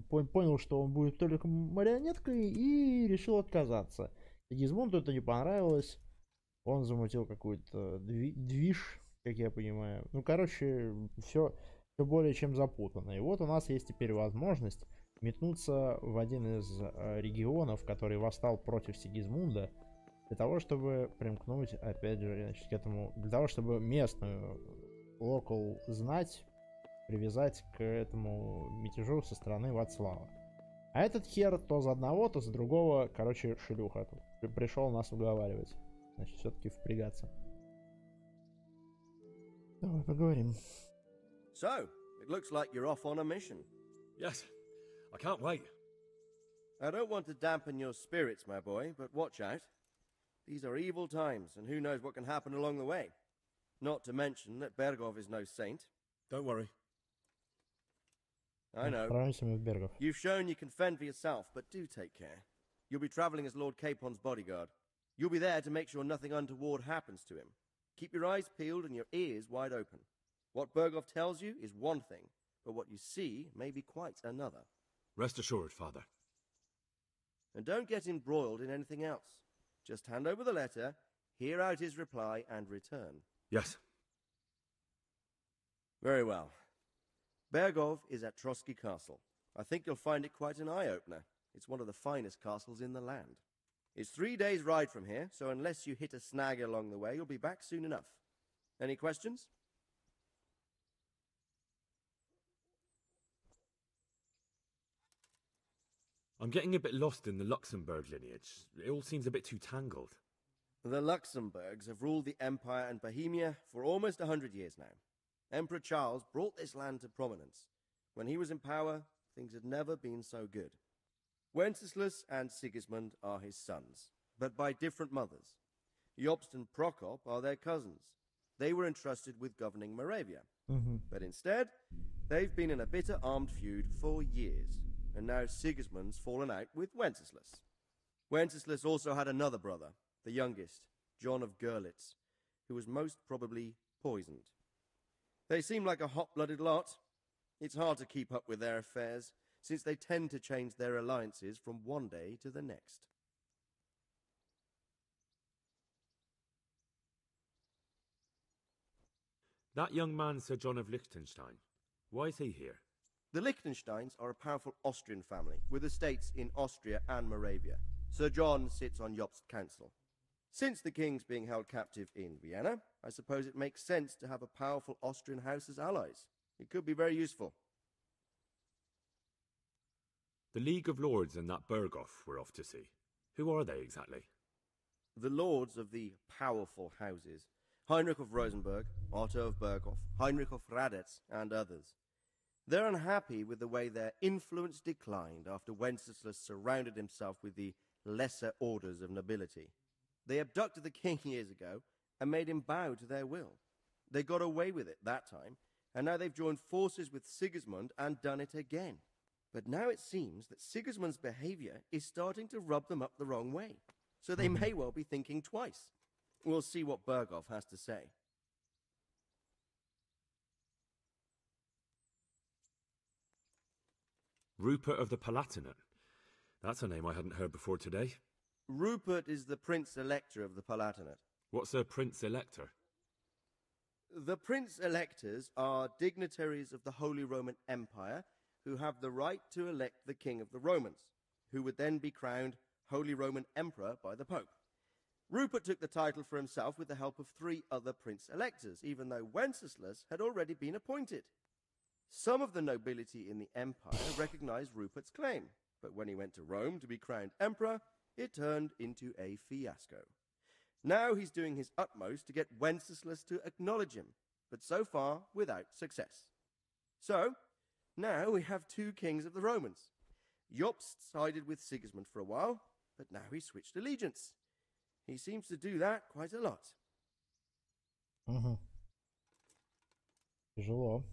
понял, что он будет только марионеткой и решил отказаться. Сигизмунду это не понравилось. Он замутил какой-то движ, как я понимаю. Короче, все более чем запутанно. И вот у нас есть теперь возможность метнуться в один из регионов, который восстал против Сигизмунда, для того, чтобы примкнуть, опять же, значит, к этому, для того, чтобы местную локал знать привязать к этому мятежу со стороны Вацлава. А этот хер то за одного, то за другого, короче, шлюха тут пришел нас уговаривать. Значит, все-таки впрягаться. Давай поговорим. So, it looks like you're off on a mission. Yes, I can't wait. I don't want to dampen your spirits, my boy, but watch out. These are evil times, and who knows what can happen along the way. Not to mention that Bergov is no saint. Don't worry. I know. You've shown you can fend for yourself, but do take care. You'll be traveling as Lord Capon's bodyguard. You'll be there to make sure nothing untoward happens to him. Keep your eyes peeled and your ears wide open. What Bergov tells you is one thing, but what you see may be quite another. Rest assured, Father. And don't get embroiled in anything else. Just hand over the letter, hear out his reply, and return. Yes. Very well. Bergov is at Trotsky Castle. I think you'll find it quite an eye-opener. It's one of the finest castles in the land. It's 3 days' ride from here, so unless you hit a snag along the way, you'll be back soon enough. Any questions? I'm getting a bit lost in the Luxembourg lineage. It all seems a bit too tangled. The Luxembourgs have ruled the Empire and Bohemia for almost 100 years now. Emperor Charles brought this land to prominence. When he was in power, things had never been so good. Wenceslas and Sigismund are his sons, but by different mothers. Jobst and Prokop are their cousins. They were entrusted with governing Moravia. But instead, they've been in a bitter armed feud for years, and now Sigismund's fallen out with Wenceslas. Wenceslas also had another brother, the youngest, John of Görlitz, who was most probably poisoned. They seem like a hot-blooded lot. It's hard to keep up with their affairs, since they tend to change their alliances from one day to the next. That young man, Sir John of Liechtenstein, why is he here? The Liechtensteins are a powerful Austrian family, with estates in Austria and Moravia. Sir John sits on Jobst's council. Since the king's being held captive in Vienna, I suppose it makes sense to have a powerful Austrian house as allies. It could be very useful. The League of Lords and that Berghoff we're off to see. Who are they exactly? The lords of the powerful houses. Heinrich of Rosenberg, Otto of Berghoff, Heinrich of Radetz, and others. They're unhappy with the way their influence declined after Wenceslas surrounded himself with the lesser orders of nobility. They abducted the king years ago and made him bow to their will. They got away with it that time, and now they've joined forces with Sigismund and done it again. But now it seems that Sigismund's behavior is starting to rub them up the wrong way, so they may well be thinking twice. We'll see what Berghoff has to say. Rupert of the Palatinate. That's a name I hadn't heard before today. Rupert is the Prince-Elector of the Palatinate. What's a Prince-Elector? The Prince-Electors are dignitaries of the Holy Roman Empire who have the right to elect the King of the Romans, who would then be crowned Holy Roman Emperor by the Pope. Rupert took the title for himself with the help of 3 other Prince-Electors, even though Wenceslas had already been appointed. Some of the nobility in the empire recognized Rupert's claim, but when he went to Rome to be crowned emperor, it turned into a fiasco. Now he's doing his utmost to get Wenceslas to acknowledge him, but so far without success. So, now we have 2 kings of the Romans. Jobst sided with Sigismund for a while, but now he's switched allegiance. He seems to do that quite a lot. Тяжело.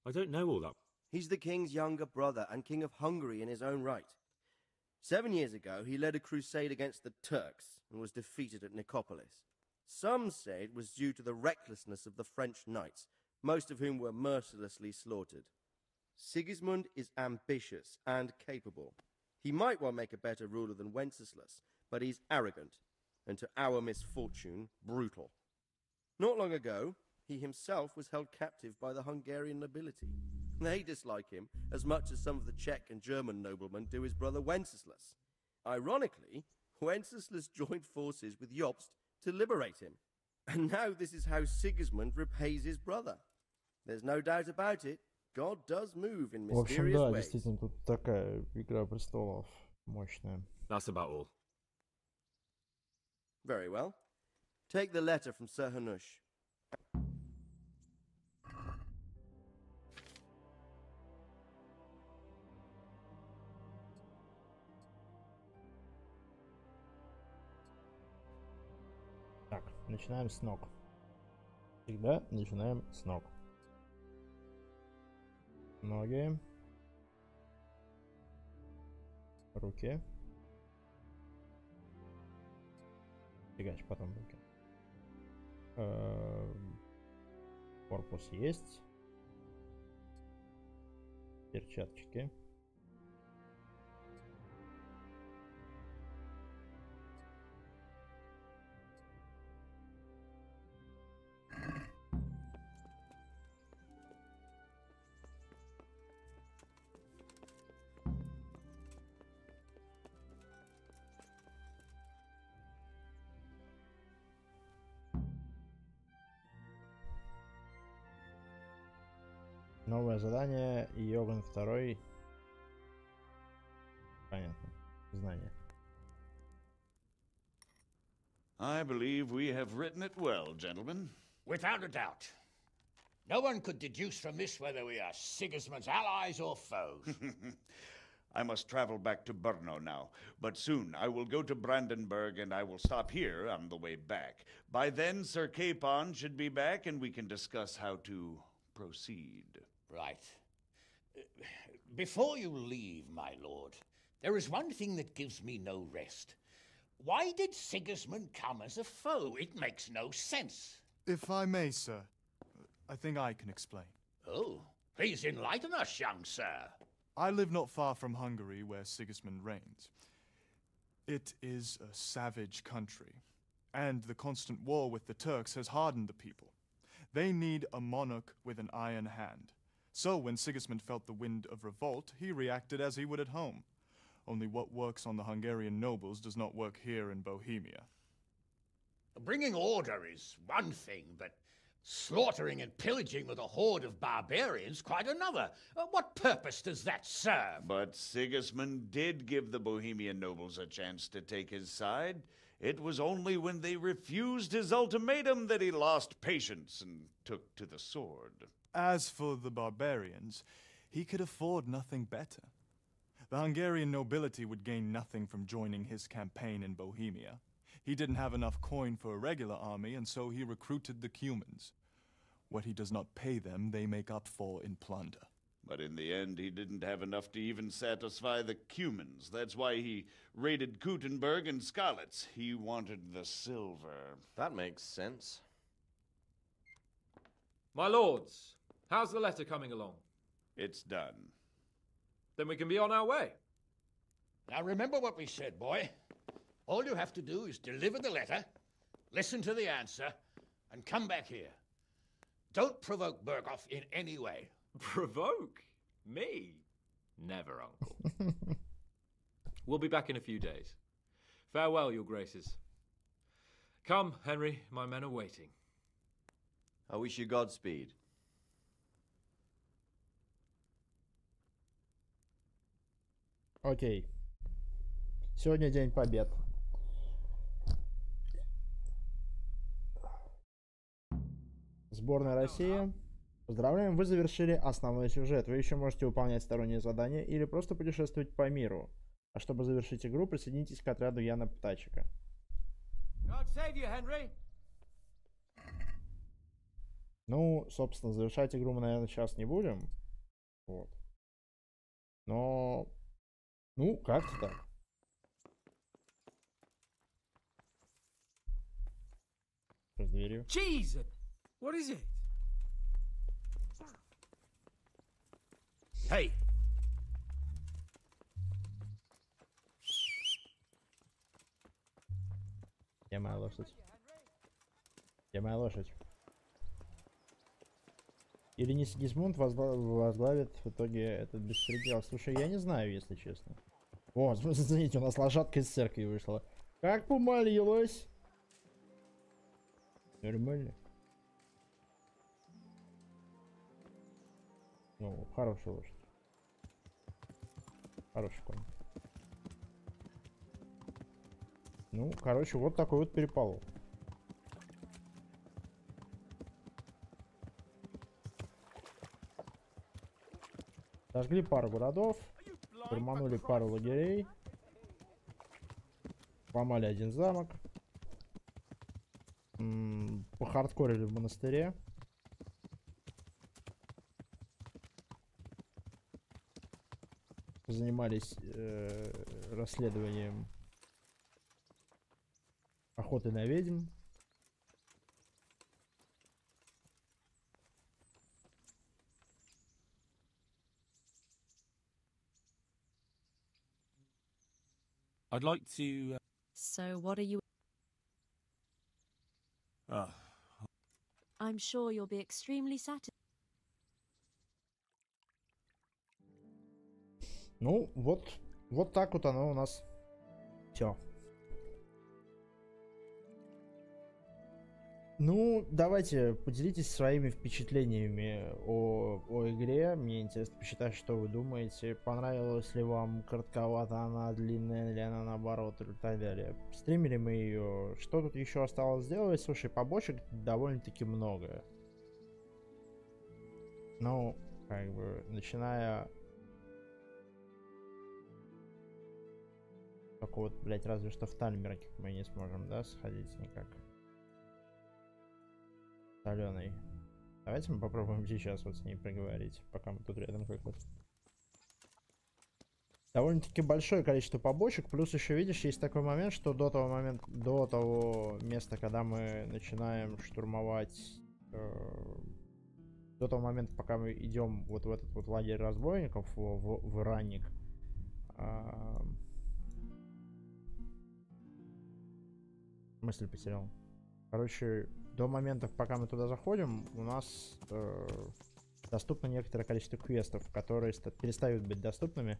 I don't know all that. He's the king's younger brother and king of Hungary in his own right. 7 years ago, he led a crusade against the Turks and was defeated at Nicopolis. Some say it was due to the recklessness of the French knights, most of whom were mercilessly slaughtered. Sigismund is ambitious and capable. He might well make a better ruler than Wenceslas, but he's arrogant, and to our misfortune, brutal. Not long ago, he himself was held captive by the Hungarian nobility. They dislike him as much as some of the Czech and German noblemen do his brother Wenceslas. Ironically, Wenceslas joined forces with Jobst to liberate him. And now this is how Sigismund repays his brother. There's no doubt about it. God does move in В общем, mysterious да, ways. действительно, тут такая Игра престолов мощная. That's about all. Very well. Take the letter from Sir Hanush. Так, начинаем с ног. Всегда начинаем с ног. Ноги. Руки. Фигач, потом руки. Корпус есть. Перчаточки. Новое задание, Йоган 2. Понятно. Знание. I believe we have written it well, gentlemen. Without a doubt. No one could deduce from this whether we are Sigismund's allies or foes. I must travel back to Brno now, but soon I will go to Brandenburg and I will stop here on the way back. By then, Sir Capon should be back and we can discuss how to proceed. Right. Before you leave, my lord, there is one thing that gives me no rest. Why did Sigismund come as a foe? It makes no sense. If I may, sir, I think I can explain. Oh, please enlighten us, young sir. I live not far from Hungary, where Sigismund reigns. It is a savage country, and the constant war with the Turks has hardened the people. They need a monarch with an iron hand. So when Sigismund felt the wind of revolt, he reacted as he would at home. Only what works on the Hungarian nobles does not work here in Bohemia. Bringing order is one thing, but slaughtering and pillaging with a horde of barbarians quite another. What purpose does that serve? But Sigismund did give the Bohemian nobles a chance to take his side. It was only when they refused his ultimatum that he lost patience and took to the sword. As for the barbarians, he could afford nothing better. The Hungarian nobility would gain nothing from joining his campaign in Bohemia. He didn't have enough coin for a regular army, and so he recruited the Cumans. What he does not pay them, they make up for in plunder. But in the end, he didn't have enough to even satisfy the Cumans. That's why he raided Kuttenberg and Skalitz. He wanted the silver. That makes sense. My lords, how's the letter coming along? It's done. Then we can be on our way. Now remember what we said, boy. All you have to do is deliver the letter, listen to the answer, and come back here. Don't provoke Berghoff in any way. Provoke? Me? Never, Uncle. We'll be back in a few days. Farewell, your graces. Come, Henry, my men are waiting. I wish you Godspeed. Окей. Сегодня День Побед. Сборная России. Поздравляем, вы завершили основной сюжет. Вы еще можете выполнять сторонние задания или просто путешествовать по миру. А чтобы завершить игру, присоединитесь к отряду Яна Птачика. Ну, собственно, завершать игру мы, наверное, сейчас не будем. Вот. Но... Ну, как-то так. С дверью. Jesus! What is it? Hey! Где моя лошадь? Где моя лошадь? Или не Сигизмунд возглавит в итоге этот беспредел? Слушай, я не знаю, если честно. О, смотрите, у нас лошадка из церкви вышла. Как помолилась. Нормально. Ну, хорошая лошадь. Хороший конь. Ну, короче, вот такой вот переполох. Сожгли пару городов, переманули пару лагерей, сломали один замок, похардкорили в монастыре. Занимались расследованием охоты на ведьм. I'd like to... So what are you... Oh. I'm sure you'll be extremely satisfied. Ну, вот так вот оно у нас все. Ну, давайте поделитесь своими впечатлениями о игре. Мне интересно посчитать, что вы думаете. Понравилась ли вам, коротковата она, длинная или она наоборот, и так далее. Стримили мы ее. Что тут еще осталось сделать? Слушай, побочек довольно-таки много. Ну, как бы, начиная... Только вот, блять, разве что в Тальмерке мы не сможем, да, сходить никак. Соленый. Давайте мы попробуем сейчас вот с ней поговорить, пока мы тут рядом как-то. Довольно-таки большое количество побочек, плюс еще, видишь, есть такой момент, что до того места, когда мы начинаем штурмовать, до того момента, пока мы идем вот в этот вот лагерь разбойников, в Ранник, мысль потерял. Короче, до момента, пока мы туда заходим, у нас доступно некоторое количество квестов, которые перестают быть доступными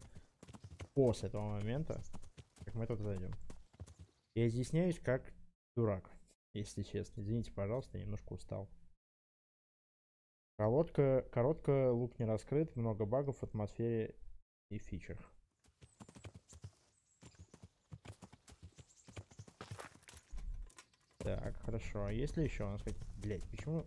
после этого момента, как мы туда зайдем. Я изъясняюсь как дурак, если честно. Извините, пожалуйста, немножко устал. Короткая, лук не раскрыт, много багов в атмосфере и фичах. Так, хорошо. А есть ли еще у нас какие-то... Блять, почему...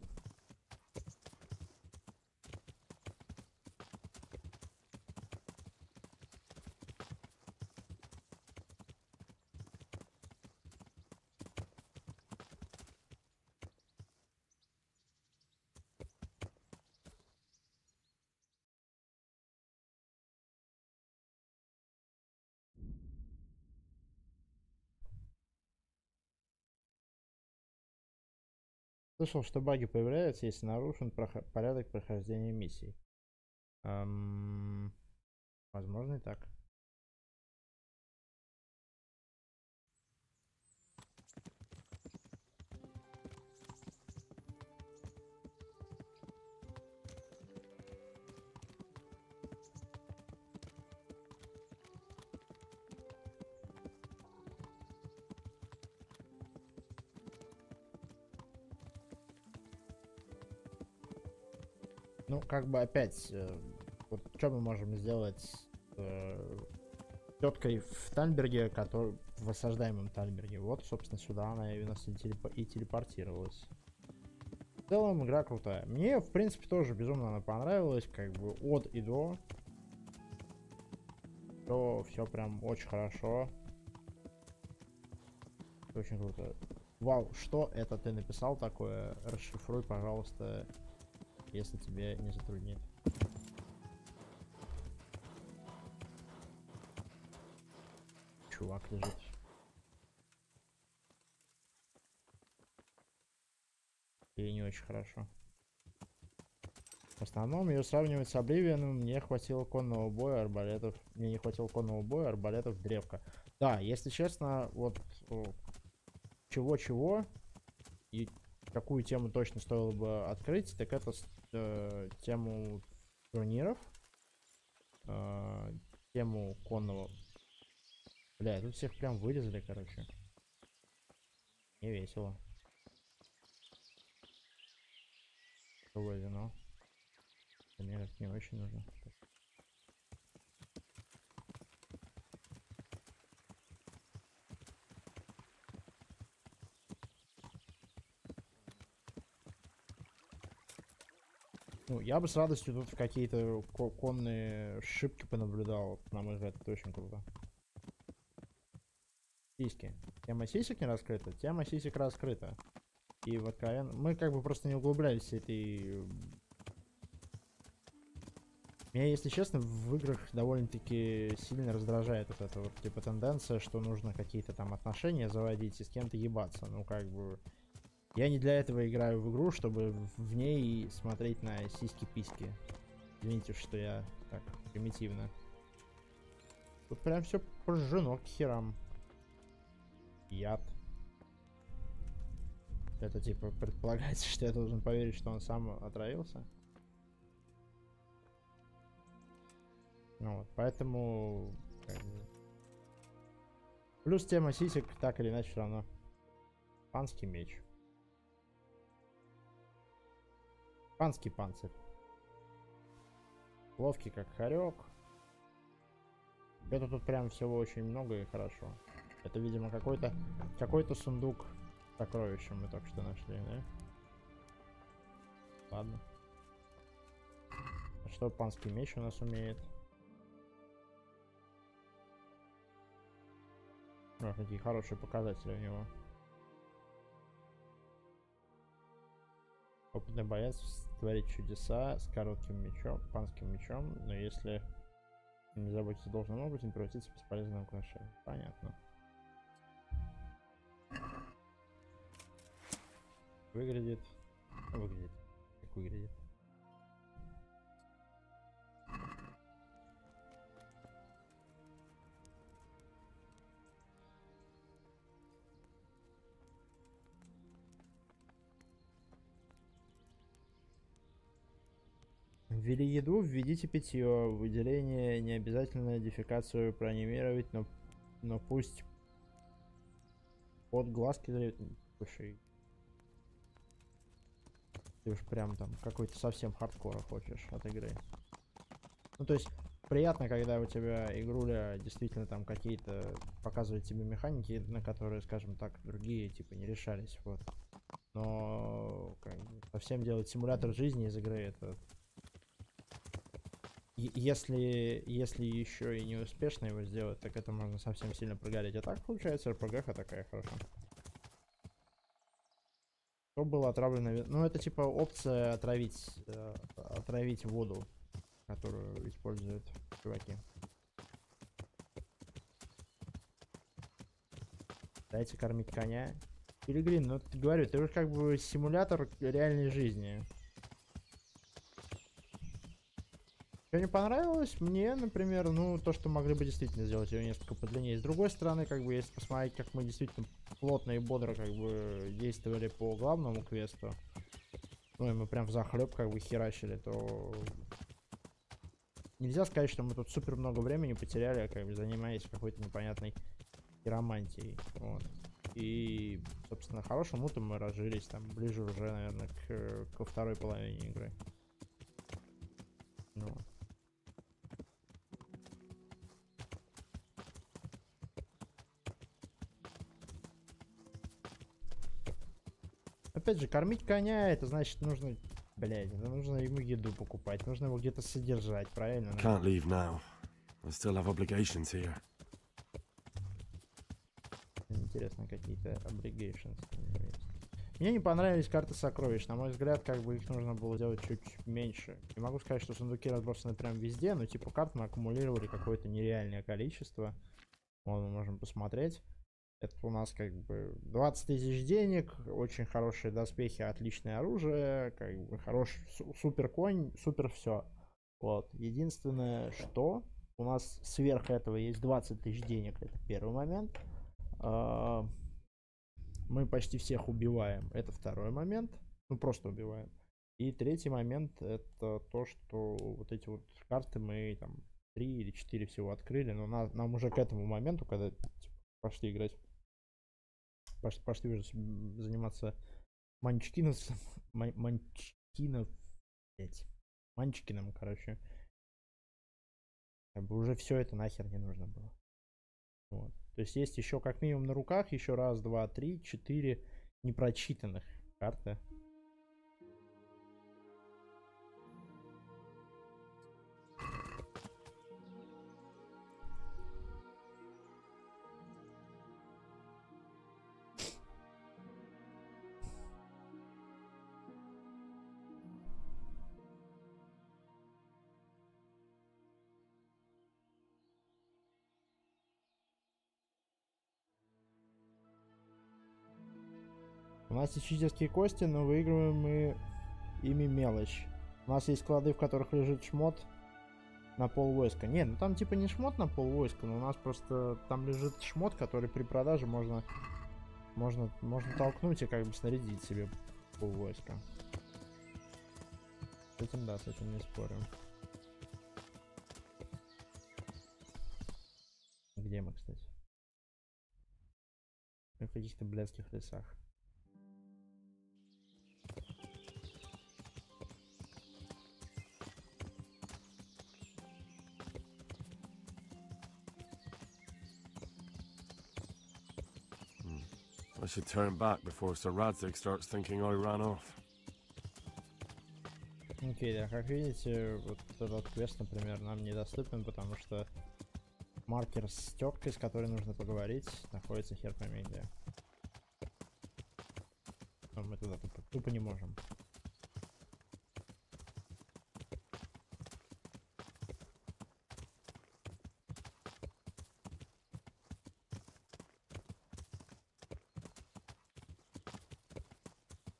Слышал, что баги появляются, если нарушен порядок прохождения миссий. Возможно и так. Ну, как бы опять, вот что мы можем сделать с теткой в Тальберге, в осаждаемом Тальберге. Вот, собственно, сюда она и нас и телепортировалась. В целом, игра крутая. Мне, в принципе, тоже безумно она понравилась, как бы от и до. Все прям очень хорошо. Очень круто. Вау, что это ты написал такое? Расшифруй, пожалуйста, если тебе не затруднит. Чувак лежит. И не очень хорошо. В основном ее сравнивать с Обливианом, мне хватило конного боя, арбалетов. Мне не хватило конного боя, арбалетов, древка. Да, если честно, вот чего-чего и какую тему точно стоило бы открыть, так это тему турниров, тему конного. Бля, тут всех прям вырезали, короче. Не весело. Другое вино. Мне как не очень нужно. Ну, я бы с радостью тут какие-то конные шибки понаблюдал. На мой взгляд, это очень круто. Сиськи. Тема сисек не раскрыта, тема сисек раскрыта. И в откровенно... Мы как бы просто не углублялись в этой... Меня, если честно, в играх довольно-таки сильно раздражает вот эта вот типа тенденция, что нужно какие-то там отношения заводить и с кем-то ебаться. Ну как бы... Я не для этого играю в игру, чтобы в ней смотреть на сиськи-письки. Извините, что я так примитивно. Тут прям все прожжено к херам. Яд. Это типа предполагается, что я должен поверить, что он сам отравился. Ну вот, поэтому... Плюс тема сисек так или иначе все равно. Панский меч. Панский панцирь. Ловкий как хорек. Это тут прям всего очень много и хорошо. Это, видимо, какой-то сундук с сокровищем мы только что нашли, да? Ладно. Что панский меч у нас умеет? О, какие хорошие показатели у него. Опытный боец творит чудеса с коротким мечом, панским мечом, но если не заботиться должным образом, превратится в бесполезное украшение. Понятно. Выглядит. Как выглядит? Ввели еду, введите питье. Выделение не обязательно дефекацию проанимировать, но пусть под глазки дают. Слушай, ты уж прям там какой-то совсем хардкора хочешь от игры. Ну то есть приятно, когда у тебя игруля действительно там какие-то показывает тебе механики, на которые, скажем так, другие типа не решались. Вот. Но как бы, совсем делать симулятор жизни из игры, это если еще и не успешно его сделать, так это можно совсем сильно прогореть. А так получается RPG-ха такая хорошая. Что было отравлено? Ну это типа опция отравить воду, которую используют чуваки. Дайте кормить коня. Пилигрим, ну ты говорю, ты уже как бы симулятор реальной жизни. Что не понравилось? Мне, например, ну, то, что могли бы действительно сделать ее несколько подлиннее. С другой стороны, как бы, если посмотреть, как мы действительно плотно и бодро, как бы, действовали по главному квесту, ну, и мы прям взахлеб, как бы, херачили, то нельзя сказать, что мы тут супер много времени потеряли, как бы, занимаясь какой-то непонятной хиромантией, вот. И, собственно, хорошим мутом мы разжились, там, ближе уже, наверное, ко второй половине игры. Ну. Опять же, кормить коня, это значит нужно, блядь, нужно ему еду покупать, нужно его где-то содержать, правильно? Can't leave now. I still have obligations here. Интересно, какие-то obligations. Мне не понравились карты сокровищ. На мой взгляд, как бы их нужно было делать чуть меньше. Не могу сказать, что сундуки разбросаны прям везде, но типа карт мы аккумулировали какое-то нереальное количество. Вот мы можем посмотреть. Это у нас как бы 20 тысяч денег, очень хорошие доспехи, отличное оружие, как бы хороший супер конь, супер все. Вот. Единственное, что у нас сверх этого есть 20 тысяч денег, это первый момент. Мы почти всех убиваем, это второй момент. Ну просто убиваем. И третий момент, это то, что вот эти вот карты мы там 3 или 4 всего открыли, но нам уже к этому моменту, когда пошли играть, пошли уже заниматься манчкином, короче, как бы уже все это нахер не нужно было. Вот. То есть есть еще как минимум на руках еще раз, два, три, 4 непрочитанных карты. У нас есть физические кости, но выигрываем мы ими мелочь. У нас есть склады, в которых лежит шмот на пол войска. Не, ну там типа не шмот на пол войска, но у нас просто там лежит шмот, который при продаже можно толкнуть и как бы снарядить себе пол войска. С этим да, с этим не спорим. Где мы, кстати? В каких-то блядских лесах. I should turn back before Sir Radzig starts thinking I ran off. Окей, да, как видите, вот этот квест, например, нам недоступен, потому что маркер с тёткой, с которой нужно поговорить, находится хер пойми где. Но мы туда тупо не можем.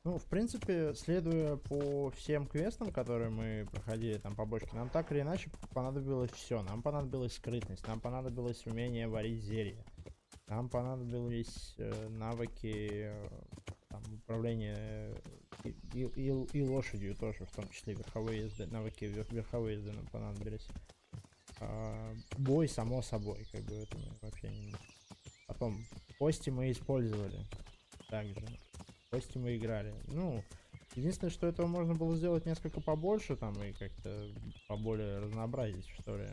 Ну, в принципе, следуя по всем квестам, которые мы проходили, там, побочки, нам так или иначе понадобилось все. Нам понадобилась скрытность, нам понадобилось умение варить зелье, нам понадобились навыки там, управления и лошадью тоже, в том числе верховые езды, навыки верховой езды нам понадобились. Бой, само собой, как бы это вообще не... Потом, кости мы использовали также. Кости мы играли. Ну, единственное, что этого можно было сделать несколько побольше, там, и как-то поболее разнообразить, что ли.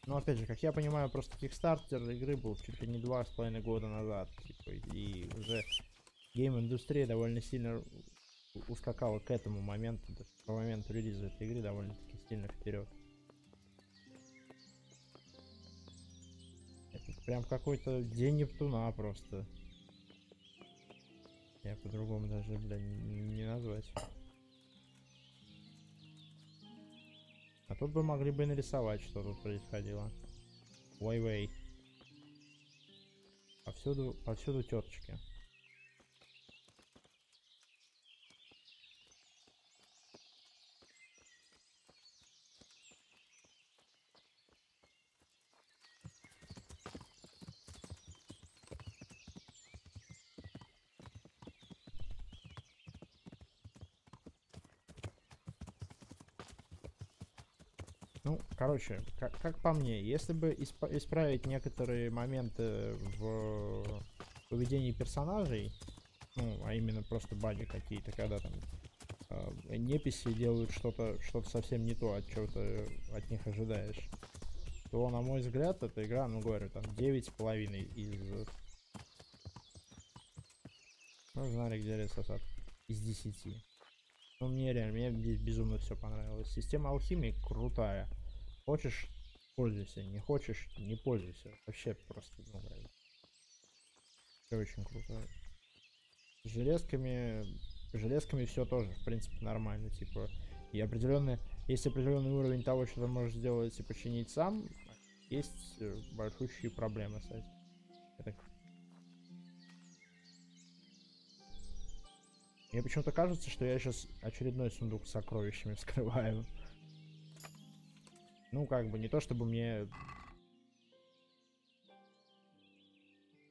Но, опять же, как я понимаю, просто кикстартер игры был чуть ли не 2,5 года назад. Типа, и уже гейм-индустрия довольно сильно ускакала к этому моменту, по моменту релиза этой игры довольно-таки сильно вперед. Это прям какой-то день Нептуна просто. Я по-другому даже, бля, не назвать. А тут бы могли бы нарисовать, что тут происходило. Вай-вай. Повсюду теточки. Ну, короче, как по мне, если бы исправить некоторые моменты в поведении персонажей, ну, а именно просто баги какие-то, когда там неписи делают что-то совсем не то, от чего ты от них ожидаешь, то, на мой взгляд, эта игра, ну, говорю, там 9,5 из... Ну, знали, где лесосад. Из 10. Ну, мне реально, мне здесь безумно все понравилось. Система алхимии крутая. Хочешь — пользуйся, не хочешь — не пользуйся. Вообще просто, ну, все очень круто. С железками все тоже, в принципе, нормально. Типа, и определенный, есть определенный уровень того, что ты можешь сделать и починить сам, есть большущие проблемы с этим. Мне почему-то кажется, что я сейчас очередной сундук с сокровищами вскрываю. Ну, как бы, не то чтобы мне...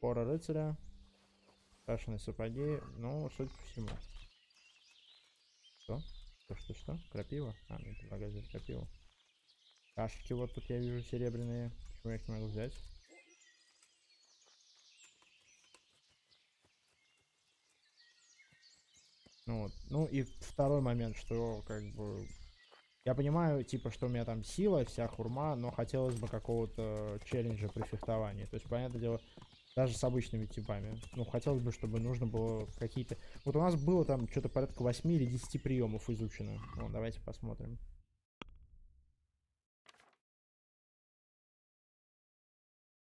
Пора рыцаря. Крашеные сапоги. Ну, судя по всему. Что? Крапива? А, мне предлагают взять крапиву. Кашки вот тут я вижу серебряные. Почему я их не могу взять? Ну, вот. Ну и второй момент, что как бы я понимаю, типа, что у меня там сила, вся хурма, но хотелось бы какого-то челленджа при фехтовании. То есть, понятное дело, даже с обычными типами. Ну, хотелось бы, чтобы нужно было какие-то... Вот у нас было там что-то порядка 8 или 10 приемов изучено. Ну, давайте посмотрим.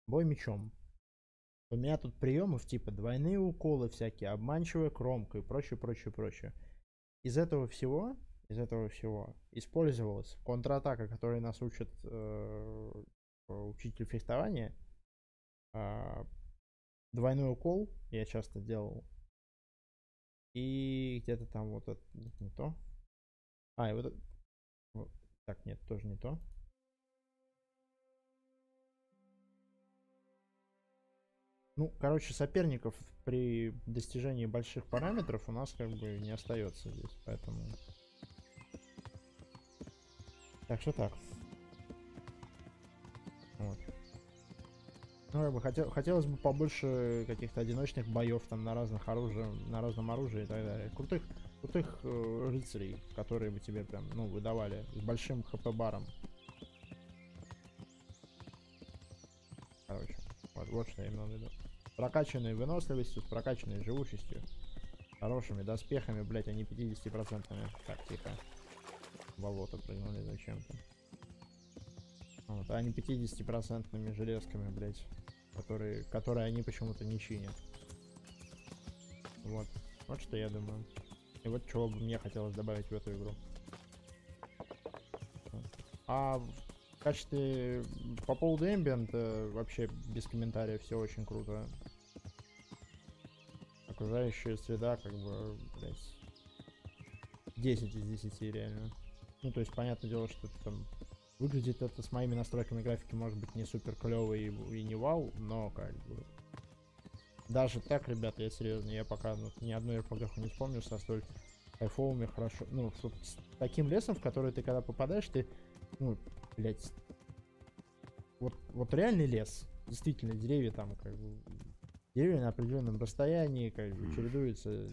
Бой мечом. У меня тут приемов типа двойные уколы всякие, обманчивая кромка и прочее. Из этого всего использовалась контратака, которой нас учит учитель фехтования. Двойной укол я часто делал. И где-то там вот это не то. И вот это... Так, нет, тоже не то. Ну, короче, соперников при достижении больших параметров у нас как бы не остается здесь, поэтому... Так что так. Вот. Ну, как бы хотелось бы побольше каких-то одиночных боев там на разном оружии и так далее. Крутых рыцарей, которые бы тебе прям, ну, выдавали с большим хп-баром. Короче, вот что я имел в виду. Прокачанной выносливостью, с прокачанной живучестью. Хорошими доспехами, блять, а не 50%. Так, тихо. В болото прыгнули зачем-то. Вот, а не 50% железками, блять. Которые они почему-то не чинят. Вот. Вот что я думаю. И вот чего бы мне хотелось добавить в эту игру. А в качестве по поводу Ambient вообще без комментариев все очень круто. Окружающая среда, как бы, блять, 10 из 10 реально. Ну, то есть, понятное дело, что там выглядит это с моими настройками графики, может быть, не супер клево и не вау, но как бы даже так, ребята, я серьезно, я пока ни одной RPG не вспомню со столь кайфовыми, хорошо, ну, с таким лесом, в который ты когда попадаешь, ты, ну, блять, вот реальный лес, действительно, деревья там, как бы, деревья на определенном расстоянии, как бы, чередуются.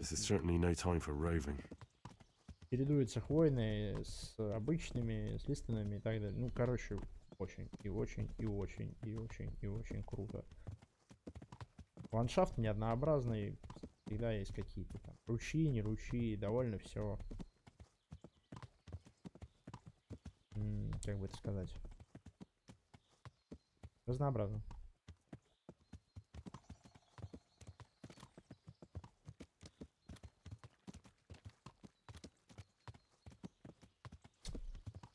Чередуются хвойные с обычными, с лиственными и так далее. Ну, короче, очень и очень и очень и очень и очень круто. Ландшафт неоднообразный, всегда есть какие-то там ручьи, не ручьи, довольно все, как бы это сказать, разнообразно.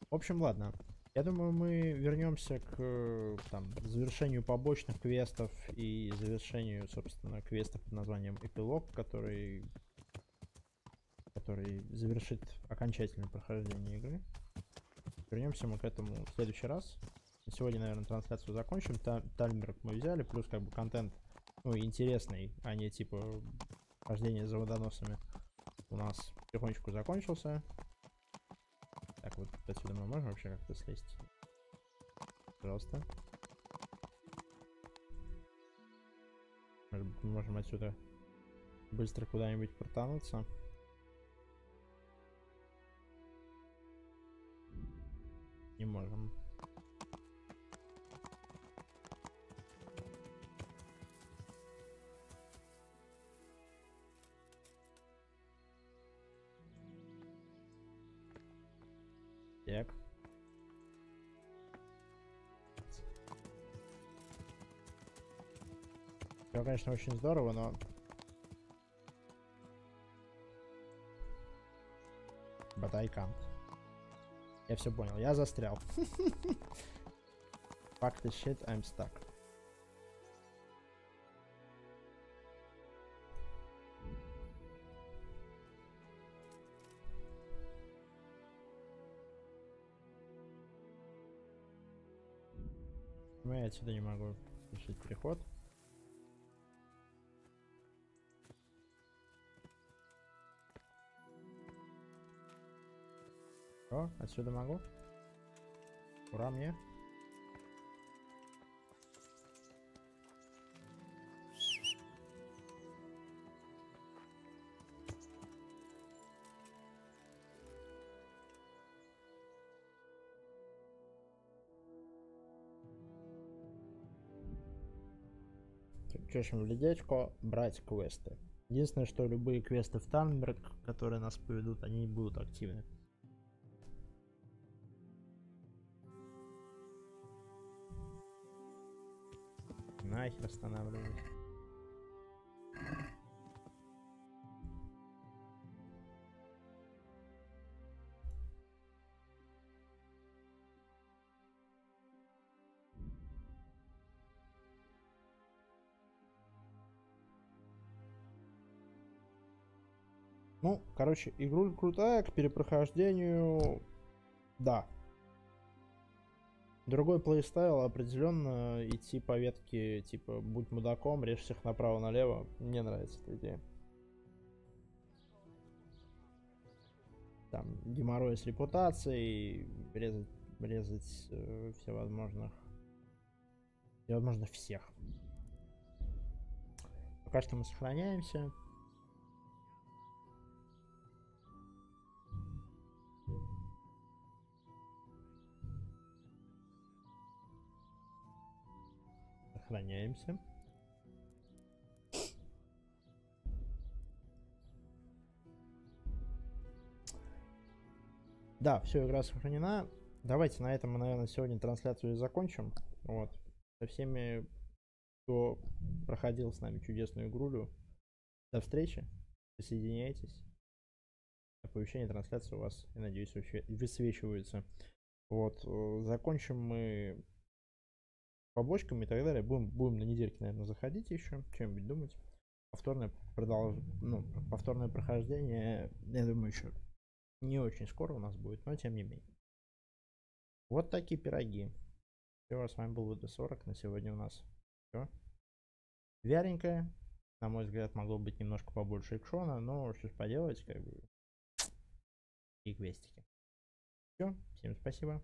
В общем, ладно. Я думаю, мы вернемся к там, завершению побочных квестов и завершению, собственно, квеста под названием Эпилог, который завершит окончательное прохождение игры. Вернемся мы к этому в следующий раз. Сегодня, наверное, трансляцию закончим. Таймер мы взяли, плюс как бы контент, ну, интересный, а не типа хождение за водоносами, у нас потихонечку закончился. Так, вот отсюда мы можем вообще как-то слезть? Пожалуйста. Может быть, мы можем отсюда быстро куда-нибудь протануться. Не можем. Так. Все, конечно, очень здорово, но... But I can't. Я все понял, я застрял. Fuck this shit, I'm stuck. Ну, я отсюда не могу решить переход. О, отсюда могу. Ура мне. Чешем в ледечко, брать квесты. Единственное, что любые квесты в Танберг, которые нас поведут, они не будут активны. Нахер останавливаюсь. Ну, короче, игру крутая, к перепрохождению, да. Другой плейстайл, определенно идти по ветке, типа, будь мудаком, режь всех направо-налево. Мне нравится эта идея. Там, геморрой с репутацией, резать всевозможных всех. Пока что мы сохраняемся. Сохраняемся. Да, все, игра сохранена. Давайте на этом мы, наверное, сегодня трансляцию и закончим. Вот. Со всеми, кто проходил с нами чудесную игрулю. До встречи. Присоединяйтесь. Оповещение трансляции у вас, я надеюсь, высвечивается. Вот. Закончим мы побочками и так далее. Будем на недельке, наверное, заходить еще. Чем-нибудь думать. Повторное прохождение, я думаю, еще не очень скоро у нас будет, но тем не менее. Вот такие пироги. Все, с вами был WD-40. На сегодня у нас все. Вяленькое. На мой взгляд, могло быть немножко побольше экшона, но что ж поделать, как бы. И квестики. Все, всем спасибо.